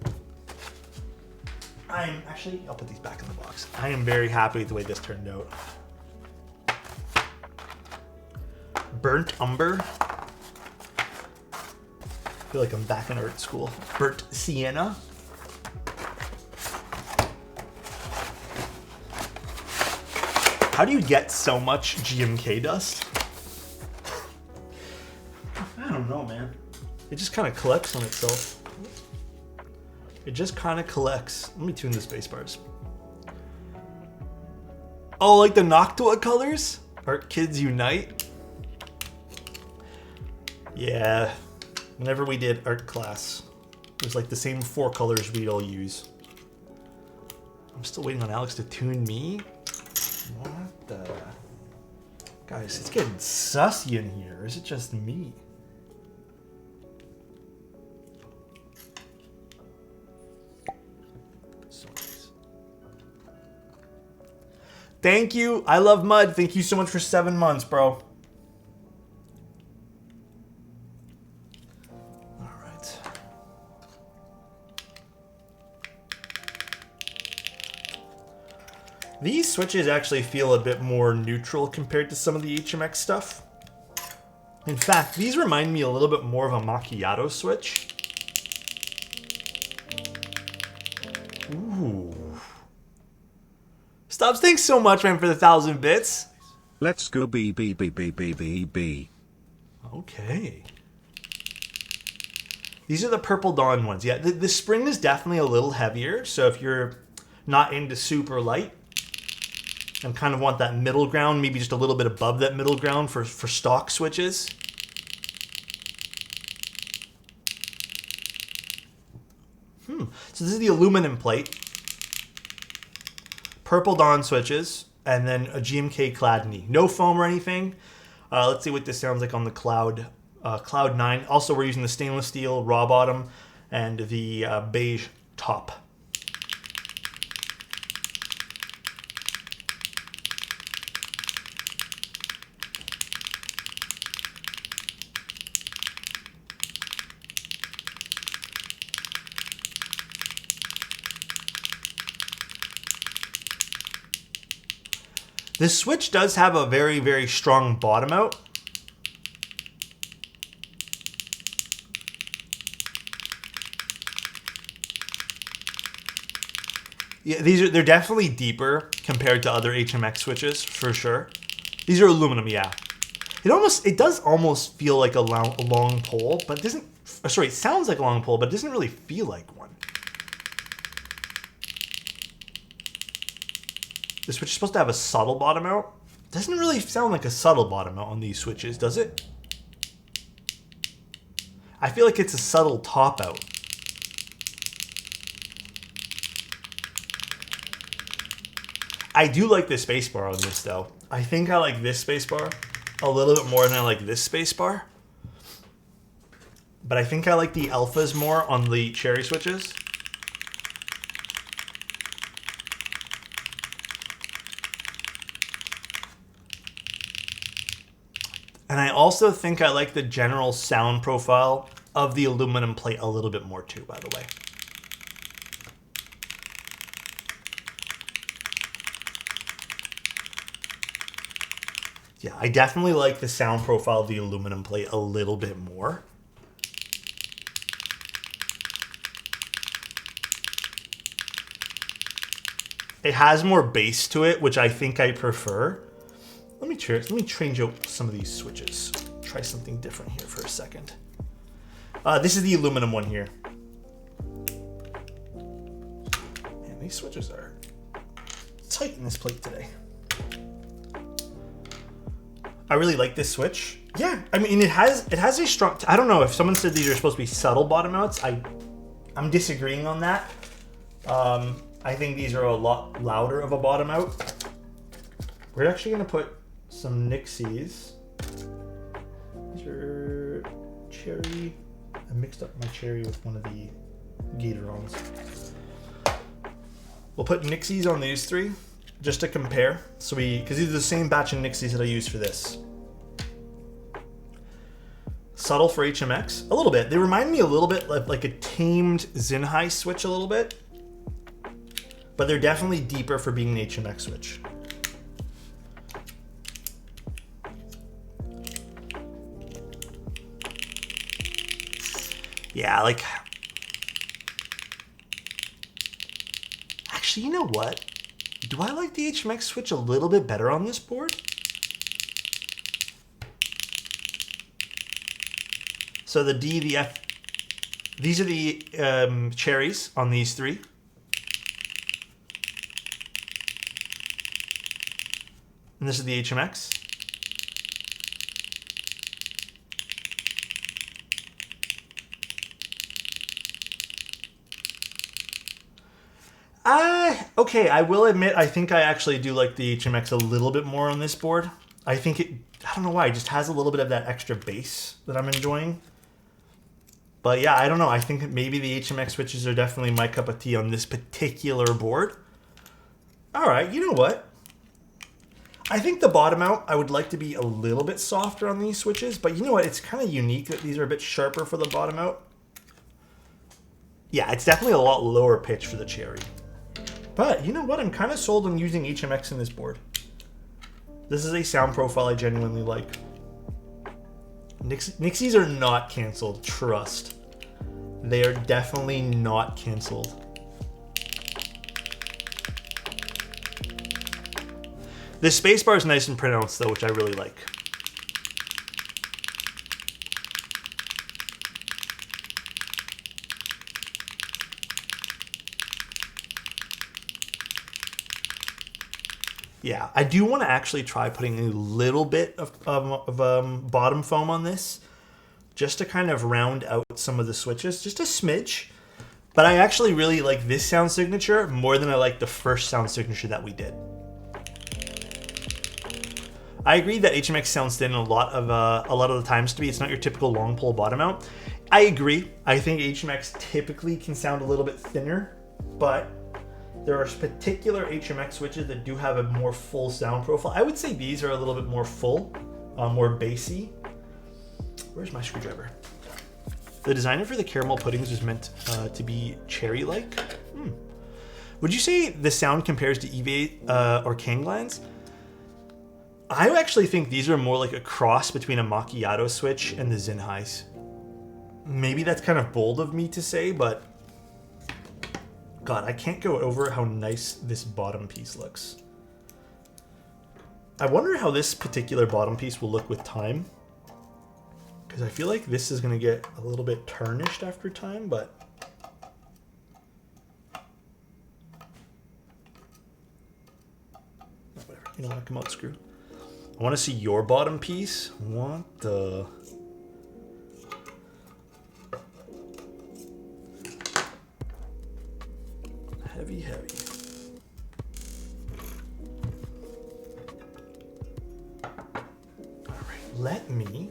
I'll put these back in the box. I am very happy with the way this turned out. Burnt umber. I feel like I'm back in art school. Burnt sienna. How do you get so much GMK dust? I don't know, man. It just kind of collects on itself. It just kind of collects. Let me tune the space bars. Oh, like the Noctua colors? Art Kids Unite? Yeah. Whenever we did art class, it was like the same 4 colors we'd all use. I'm still waiting on Alex to tune me. What the? Guys, it's getting sussy in here. Or is it just me? Thank you. I love Mud. Thank you so much for 7 months, bro. These switches actually feel a bit more neutral compared to some of the HMX stuff. In fact, these remind me a little bit more of a macchiato switch. Ooh. Stubbs, thanks so much, man, for the 1,000 bits. Let's go B B B B B B B. Okay. These are the Purple Dawn ones. Yeah, the spring is definitely a little heavier, so if you're not into super light and kind of want that middle ground, maybe just a little bit above that middle ground for stock switches. So this is the aluminum plate. Purple Dawn switches, and then a GMK Cloudnine. No foam or anything. Let's see what this sounds like on the Cloudnine. Also, we're using the stainless steel raw bottom and the beige top. This switch does have a very, very strong bottom out. Yeah, they're definitely deeper compared to other HMX switches for sure. These are aluminum, yeah. It does almost feel like a long pole, but it doesn't. Sorry, it sounds like a long pole, but it doesn't really feel like one. The switch is supposed to have a subtle bottom out. Doesn't really sound like a subtle bottom out on these switches, does it? I feel like it's a subtle top out. I do like the spacebar on this though. I think I like this spacebar a little bit more than I like this spacebar. But I think I like the alphas more on the cherry switches. And I also think I like the general sound profile of the aluminum plate a little bit more too, by the way. Yeah, I definitely like the sound profile of the aluminum plate a little bit more. It has more bass to it, which I think I prefer. Let me change out some of these switches. Try something different here for a second. This is the aluminum one here. Man, these switches are tight in this plate today. I really like this switch. Yeah, I mean, it has a strong. I don't know if someone said these are supposed to be subtle bottom outs. I'm disagreeing on that. I think these are a lot louder of a bottom out. We're actually gonna put some Nixies. These are cherry. I mixed up my cherry with one of the Gatorons. We'll put Nixies on these three just to compare. So because these are the same batch of Nixies that I used for this. Subtle for HMX, a little bit. They remind me a little bit like a tamed Zinhai switch a little bit. But they're definitely deeper for being an HMX switch. Yeah, like... Actually, you know what? Do I like the HMX switch a little bit better on this board? So the D, the F... These are the cherries on these three. And this is the HMX. Okay, I will admit, I think I actually do like the HMX a little bit more on this board. I think I don't know why, it just has a little bit of that extra bass that I'm enjoying. But yeah, I don't know. I think maybe the HMX switches are definitely my cup of tea on this particular board. All right, you know what? I think the bottom out, I would like to be a little bit softer on these switches, but you know what? It's kind of unique that these are a bit sharper for the bottom out. Yeah, it's definitely a lot lower pitch for the cherry. But you know what? I'm kind of sold on using HMX in this board. This is a sound profile I genuinely like. Nixies are not canceled, trust. They are definitely not canceled. The spacebar is nice and pronounced though, which I really like. Yeah, I do want to actually try putting a little bit of bottom foam on this, just to kind of round out some of the switches, just a smidge. But I actually really like this sound signature more than I like the first sound signature that we did. I agree that HMX sounds thin a lot of the times to me. It's not your typical long pull bottom out. I agree. I think HMX typically can sound a little bit thinner, but there are particular HMX switches that do have a more full sound profile. I would say these are a little bit more full, more bassy. Where's my screwdriver? The designer for the caramel puddings is meant to be cherry-like. Would you say the sound compares to EVA or Kanglands? I actually think these are more like a cross between a macchiato switch and the Zinhais. Maybe that's kind of bold of me to say, but God, I can't go over how nice this bottom piece looks. I wonder how this particular bottom piece will look with time, because I feel like this is going to get a little bit tarnished after time, but whatever. You don't want to come out screw. I want to see your bottom piece. What the? Heavy, heavy. All right, let me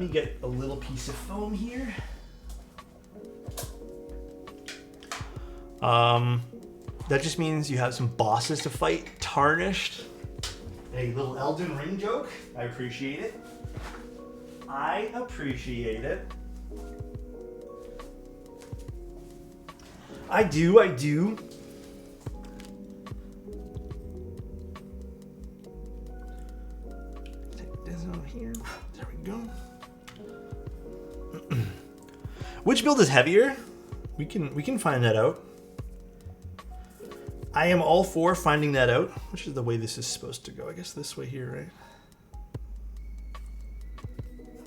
get a little piece of foam here. That just means you have some bosses to fight. Tarnished. A little Elden Ring joke. I appreciate it. I appreciate it. I do. Take this out here. There we go. Which build is heavier? We can find that out. I am all for finding that out, which is the way this is supposed to go. I guess this way here, right?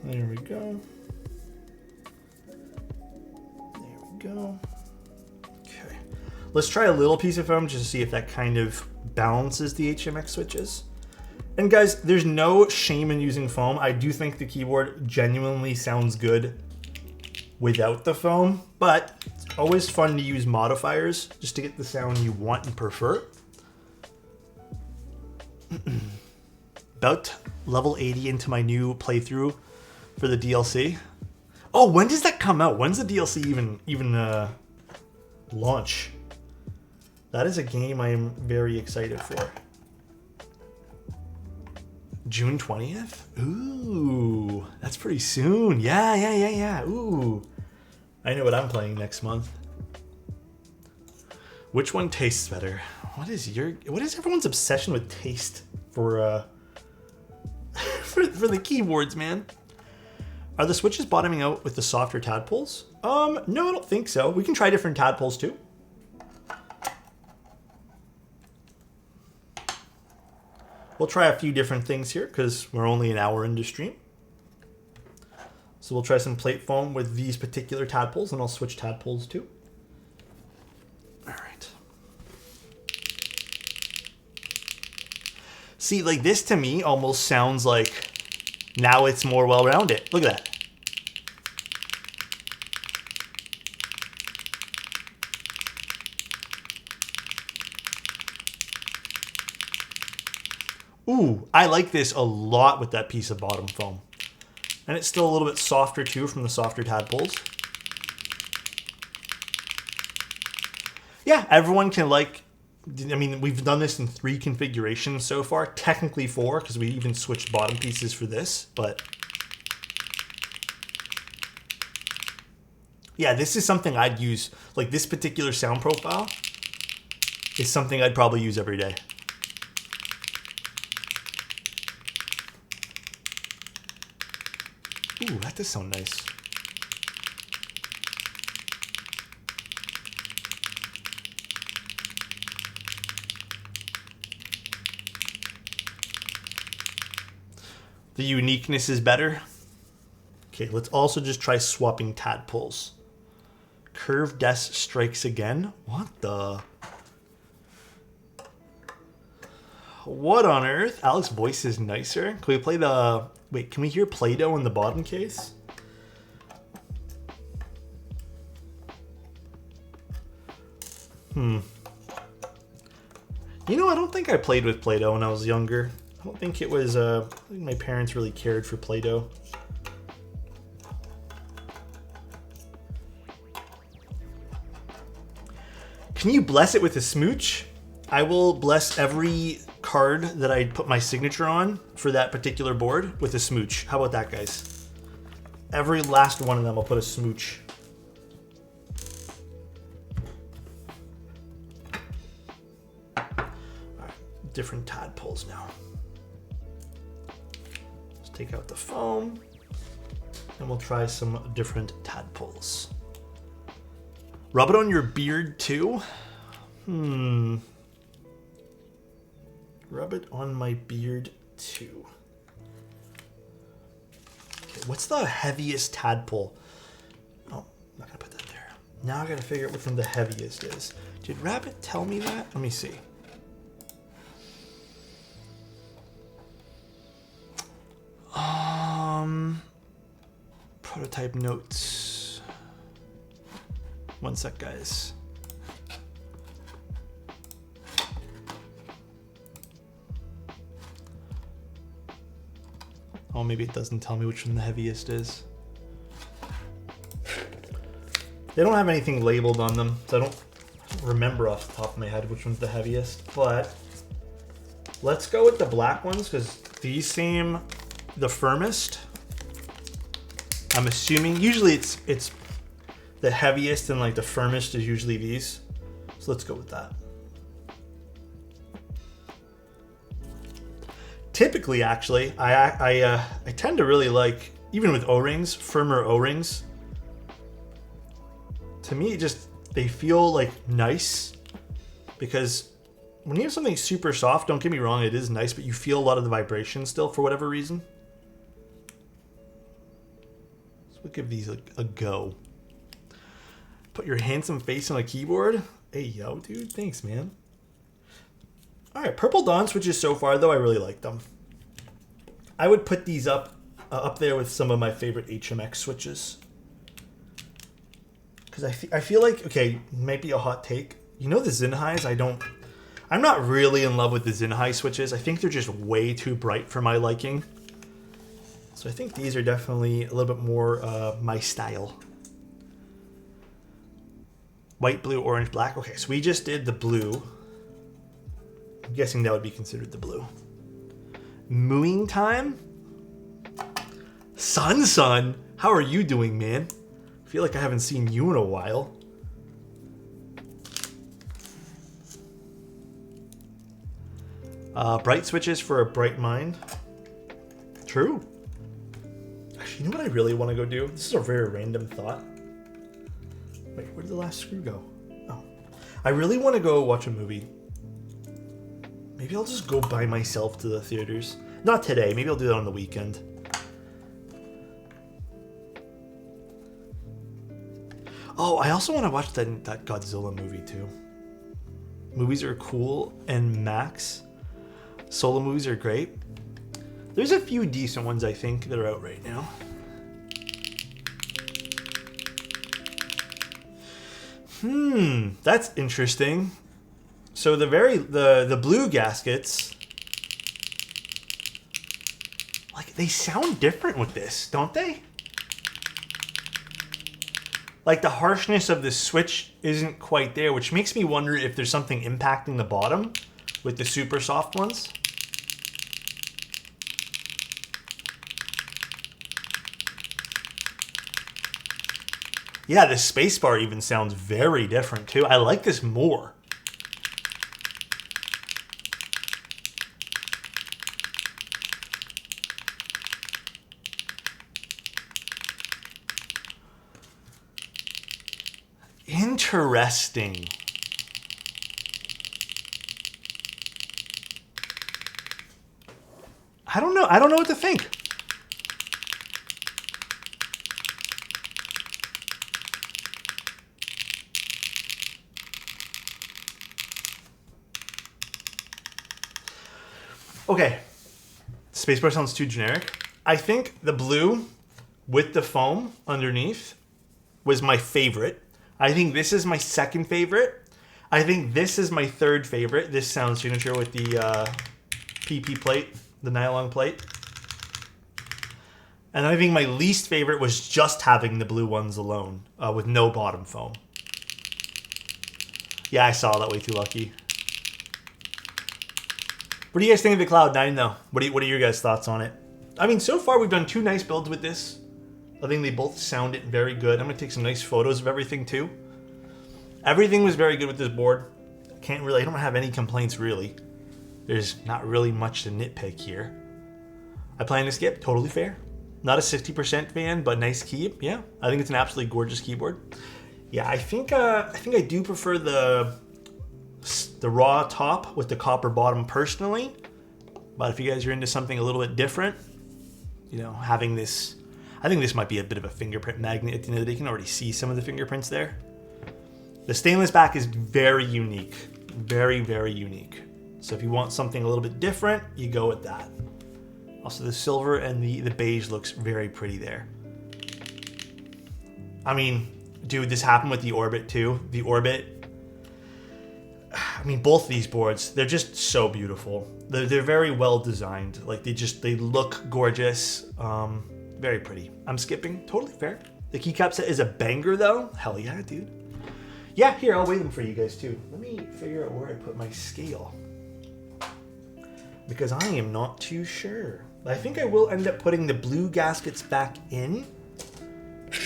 There we go. There we go. Okay. Let's try a little piece of foam just to see if that kind of balances the HMX switches. And guys, there's no shame in using foam. I do think the keyboard genuinely sounds good without the foam, but it's always fun to use modifiers just to get the sound you want and prefer. About level 80 into my new playthrough for the DLC. Oh, when does that come out? When's the DLC even launch? That is a game I am very excited for. June 20th? Ooh, that's pretty soon. Yeah. Ooh. I know what I'm playing next month. Which one tastes better? What is everyone's obsession with taste for for the keyboards, man? Are the switches bottoming out with the softer tadpoles? No, I don't think so. We can try different tadpoles too. We'll try a few different things here because we're only an hour into stream. So we'll try some plate foam with these particular tadpoles, and I'll switch tadpoles too. All right. See, like this to me almost sounds like now it's more well-rounded. Look at that. Ooh, I like this a lot with that piece of bottom foam. And it's still a little bit softer too from the softer tadpoles. Yeah, everyone can like, I mean, we've done this in 3 configurations so far. Technically 4, because we even switched bottom pieces for this, but Yeah, this is something I'd use. Like this particular sound profile is something I'd probably use every day. Ooh, that does sound nice. The uniqueness is better. Okay, let's also just try swapping tadpoles. Curved desk strikes again. What the? What on earth? Alex's voice is nicer. Can we play the... Wait, can we hear Play-Doh in the bottom case? You know, I don't think I played with Play-Doh when I was younger. I don't think it was... I think my parents really cared for Play-Doh. Can you bless it with a smooch? I will bless every card that I put my signature on for that particular board with a smooch. How about that, guys? Every last one of them I'll put a smooch. Alright, different tadpoles now. Let's take out the foam and we'll try some different tadpoles. Rub it on your beard too? Rub it on my beard too. Okay, what's the heaviest tadpole? Oh, I'm not gonna put that there. Now I gotta figure out which one the heaviest is. Did Rabbit tell me that? Let me see. Prototype notes. One sec, guys. Oh, maybe it doesn't tell me which one the heaviest is. They don't have anything labeled on them, so I don't remember off the top of my head which one's the heaviest. But let's go with the black ones because these seem the firmest. I'm assuming usually it's the heaviest and like the firmest is usually these. So let's go with that. Typically, actually, I tend to really like, even with O-rings, firmer O-rings. To me, they feel like nice because when you have something super soft, don't get me wrong, it is nice, but you feel a lot of the vibration still for whatever reason. So we'll give these a go. Put your handsome face on a keyboard. Hey, yo, dude, thanks, man. All right, Purple Dawn switches so far, though, I really like them. I would put these up there with some of my favorite HMX switches. Because I feel like, okay, might be a hot take. You know the Zinhais, I'm not really in love with the Zinhai switches. I think they're just way too bright for my liking. So I think these are definitely a little bit more my style. White, blue, orange, black. Okay, so we just did the blue. I'm guessing that would be considered the blue. Mooing time? Sun, how are you doing, man? I feel like I haven't seen you in a while. Bright switches for a bright mind. True. Actually, you know what I really want to go do? This is a very random thought. Wait, where did the last screw go? Oh. I really want to go watch a movie. Maybe I'll just go by myself to the theaters. Not today. Maybe I'll do that on the weekend. Oh, I also want to watch that Godzilla movie too. Movies are cool and Max. Solo movies are great. There's a few decent ones I think that are out right now. That's interesting. So the blue gaskets, like they sound different with this, don't they? Like the harshness of the switch isn't quite there, which makes me wonder if there's something impacting the bottom with the super soft ones. Yeah, this spacebar even sounds very different too. I like this more. Interesting. I don't know. I don't know what to think. Okay. Spacebar sounds too generic. I think the blue with the foam underneath was my favorite. I think this is my second favorite. I think this is my third favorite. This sound signature with the PP plate, the nylon plate. And I think my least favorite was just having the blue ones alone with no bottom foam. Yeah, I saw that way too lucky. What do you guys think of the Cloudnine though? What are your guys' thoughts on it? I mean, so far we've done 2 nice builds with this. I think they both sounded very good. I'm gonna take some nice photos of everything too. Everything was very good with this board. I don't have any complaints really. There's not really much to nitpick here. I plan to skip, totally fair. Not a 60% fan, but nice key. Yeah, I think it's an absolutely gorgeous keyboard. Yeah, I think I do prefer the raw top with the copper bottom personally. But if you guys are into something a little bit different, you know, having this, I think this might be a bit of a fingerprint magnet at the end of the day. You can already see some of the fingerprints there. The stainless back is very unique. Very, very unique. So if you want something a little bit different, you go with that. Also the silver and the beige looks very pretty there. I mean, dude, this happened with the Orbit too. The Orbit, I mean, both these boards, they're just so beautiful. They're very well designed. Like they look gorgeous. Very pretty. I'm skipping, totally fair. The keycap set is a banger though. Hell yeah, dude. Yeah, here, I'll weigh them for you guys too. Let me figure out where I put my scale, because I am not too sure. I think I will end up putting the blue gaskets back in,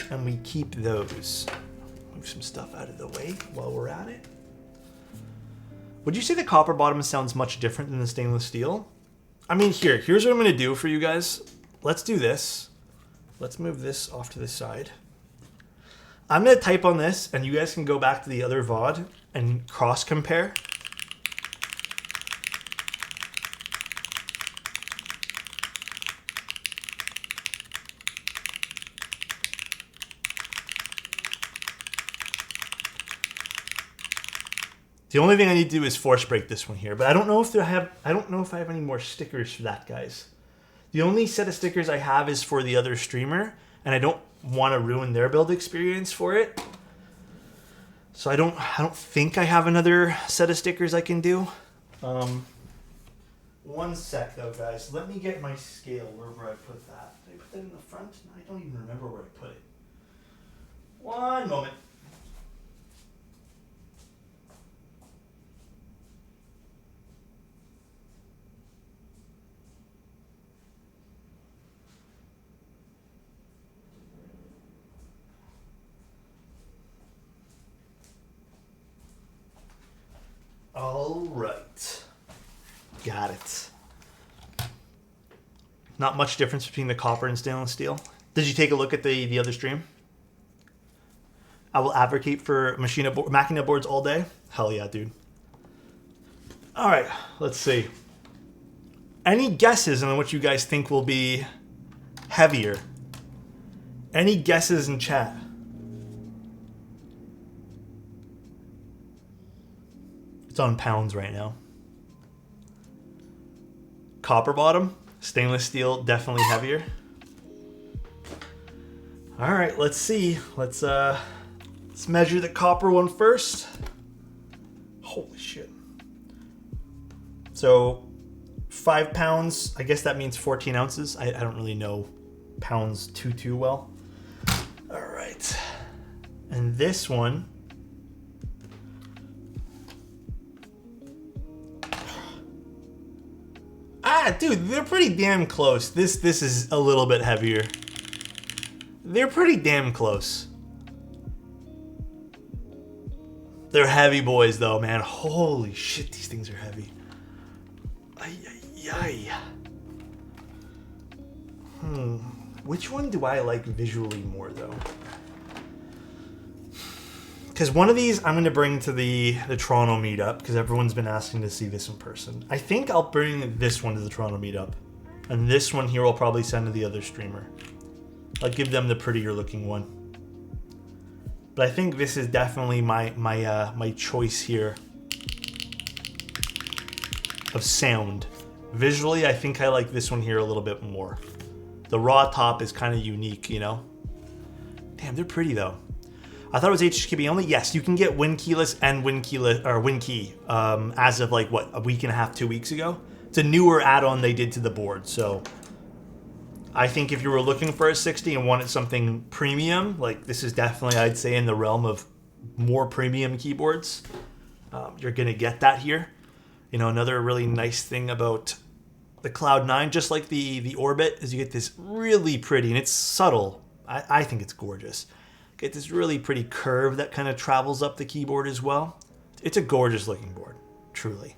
and we keep those. Move some stuff out of the way while we're at it. Would you say the copper bottom sounds much different than the stainless steel? I mean, here's what I'm gonna do for you guys. Let's do this. Let's move this off to the side. I'm gonna type on this, and you guys can go back to the other VOD and cross compare. The only thing I need to do is force break this one here, but I don't know if I have any more stickers for that, guys. The only set of stickers I have is for the other streamer, and I don't want to ruin their build experience for it. So I don't think I have another set of stickers I can do. One sec though, guys. Let me get my scale wherever I put that. Did I put that in the front? I don't even remember where I put it. One moment. All right. Got it. Not much difference between the copper and stainless steel. Did you take a look at the other stream? I will advocate for Machina boards all day. Hell yeah, dude. All right, let's see. Any guesses on what you guys think will be heavier? Any guesses in chat? It's on pounds right now. Copper bottom, stainless steel, definitely heavier. All right, let's see. Let's measure the copper one first. Holy shit. So 5 pounds, I guess that means 14 ounces. I don't really know pounds too well. All right. And this one, dude, they're pretty damn close. This is a little bit heavier. They're pretty damn close. They're heavy boys, though, man. Holy shit, these things are heavy. Ay, ay, ay. Which one do I like visually more, though? Because one of these I'm going to bring to the Toronto meetup, because everyone's been asking to see this in person. I think I'll bring this one to the Toronto meetup. And this one here I'll probably send to the other streamer. I'll give them the prettier looking one. But I think this is definitely my choice here of sound. Visually, I think I like this one here a little bit more. The raw top is kind of unique, you know? Damn, they're pretty though. I thought it was HHKB only. Yes, you can get Win keyless and Win key as of like what, a week and a half, 2 weeks ago. It's a newer add-on they did to the board, so I think if you were looking for a 60 and wanted something premium, like this is definitely, I'd say, in the realm of more premium keyboards. You're going to get that here. You know, another really nice thing about the Cloudnine, just like the Orbit, is you get this really pretty, and it's subtle. I think it's gorgeous. Get this really pretty curve that kind of travels up the keyboard as well. It's a gorgeous looking board, truly.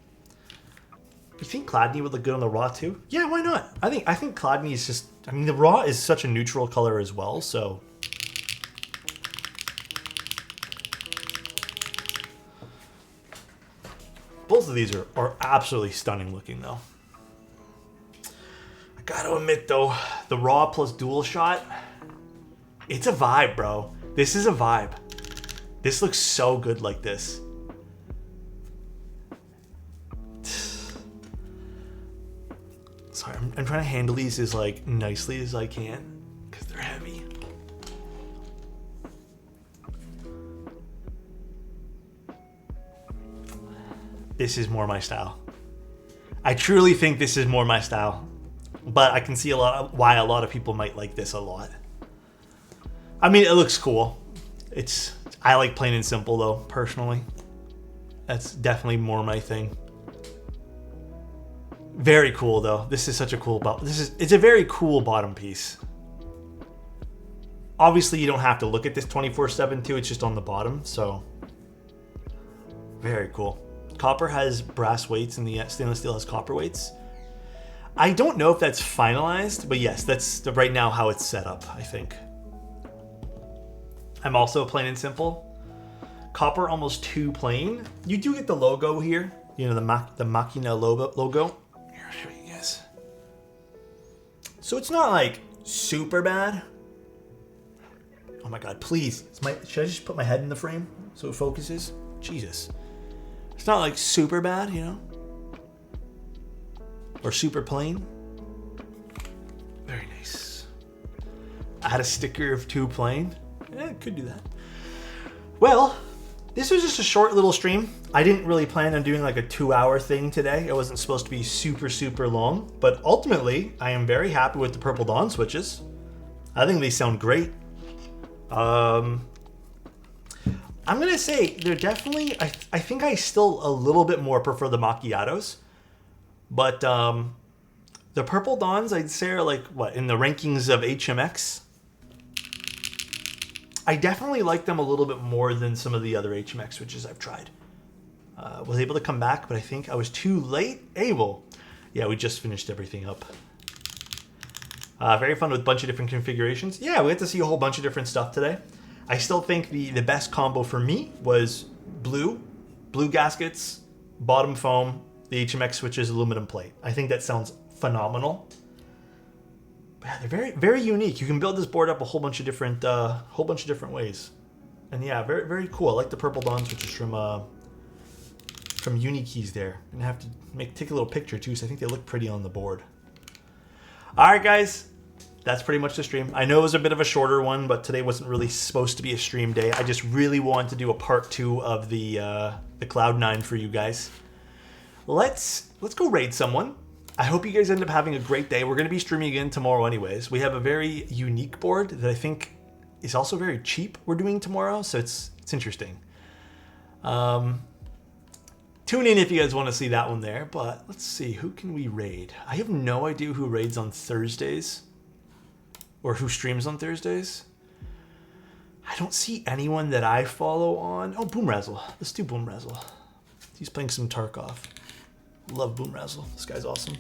You think Cloudnine would look good on the raw too? Yeah, why not? I think Cloudnine is just, I mean, the raw is such a neutral color as well, so. Both of these are absolutely stunning looking though. I gotta admit though, the raw plus dual shot, it's a vibe, bro. This is a vibe. This looks so good like this. Sorry, I'm trying to handle these as like nicely as I can because they're heavy. This is more my style. I truly think this is more my style, but I can see why a lot of people might like this a lot. I mean, it looks cool. I like plain and simple though, personally. That's definitely more my thing. Very cool though. This is such a cool bottom. It's a very cool bottom piece. Obviously, you don't have to look at this 24/7 too. It's just on the bottom, so very cool. Copper has brass weights and the stainless steel has copper weights. I don't know if that's finalized, but yes, that's right now how it's set up, I think. I'm also plain and simple. Copper almost too plain. You do get the logo here, you know, the Machina logo. Here, I'll show you guys. So it's not like super bad. Oh my God, please. Should I just put my head in the frame so it focuses? Jesus. It's not like super bad, you know? Or super plain. Very nice. Add a sticker of too plain. Yeah, could do that. Well, this was just a short little stream. I didn't really plan on doing like a 2-hour thing today. It wasn't supposed to be super, super long. But ultimately, I am very happy with the Purple Dawn switches. I think they sound great. I'm going to say they're definitely, I think I still a little bit more prefer the macchiatos. But the Purple Dawns, I'd say, are like, what, in the rankings of HMX? I definitely like them a little bit more than some of the other HMX switches I've tried. Was able to come back, but I think I was too late. Yeah, we just finished everything up. Very fun with a bunch of different configurations. Yeah, we had to see a whole bunch of different stuff today. I still think the best combo for me was blue gaskets, bottom foam, the HMX switches, aluminum plate. I think that sounds phenomenal. Yeah, they're very, very unique. You can build this board up a whole bunch of different ways. And yeah, very, very cool. I like the Purple Dawn switches from Unikeys there. And I have to take a little picture too, so I think they look pretty on the board. All right, guys. That's pretty much the stream. I know it was a bit of a shorter one, but today wasn't really supposed to be a stream day. I just really wanted to do a part 2 of the Cloudnine for you guys. Let's go raid someone. I hope you guys end up having a great day. We're going to be streaming again tomorrow anyways. We have a very unique board that I think is also very cheap we're doing tomorrow, so it's interesting. Tune in if you guys want to see that one there, but let's see. Who can we raid? I have no idea who raids on Thursdays. Or who streams on Thursdays? I I don't see anyone that I follow on. Oh, Boom Razzle. Let's do Boom Razzle. He's playing some Tarkov. Love Boom Razzle. This guy's awesome.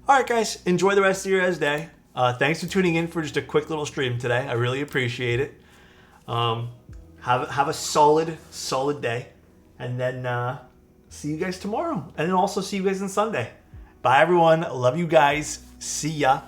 All right, guys. Enjoy the rest of your guys' day. Thanks for tuning in for just a quick little stream today. I really appreciate it. Have a solid day. And then see you guys tomorrow. And then also see you guys on Sunday. Bye, everyone. Love you guys. See ya.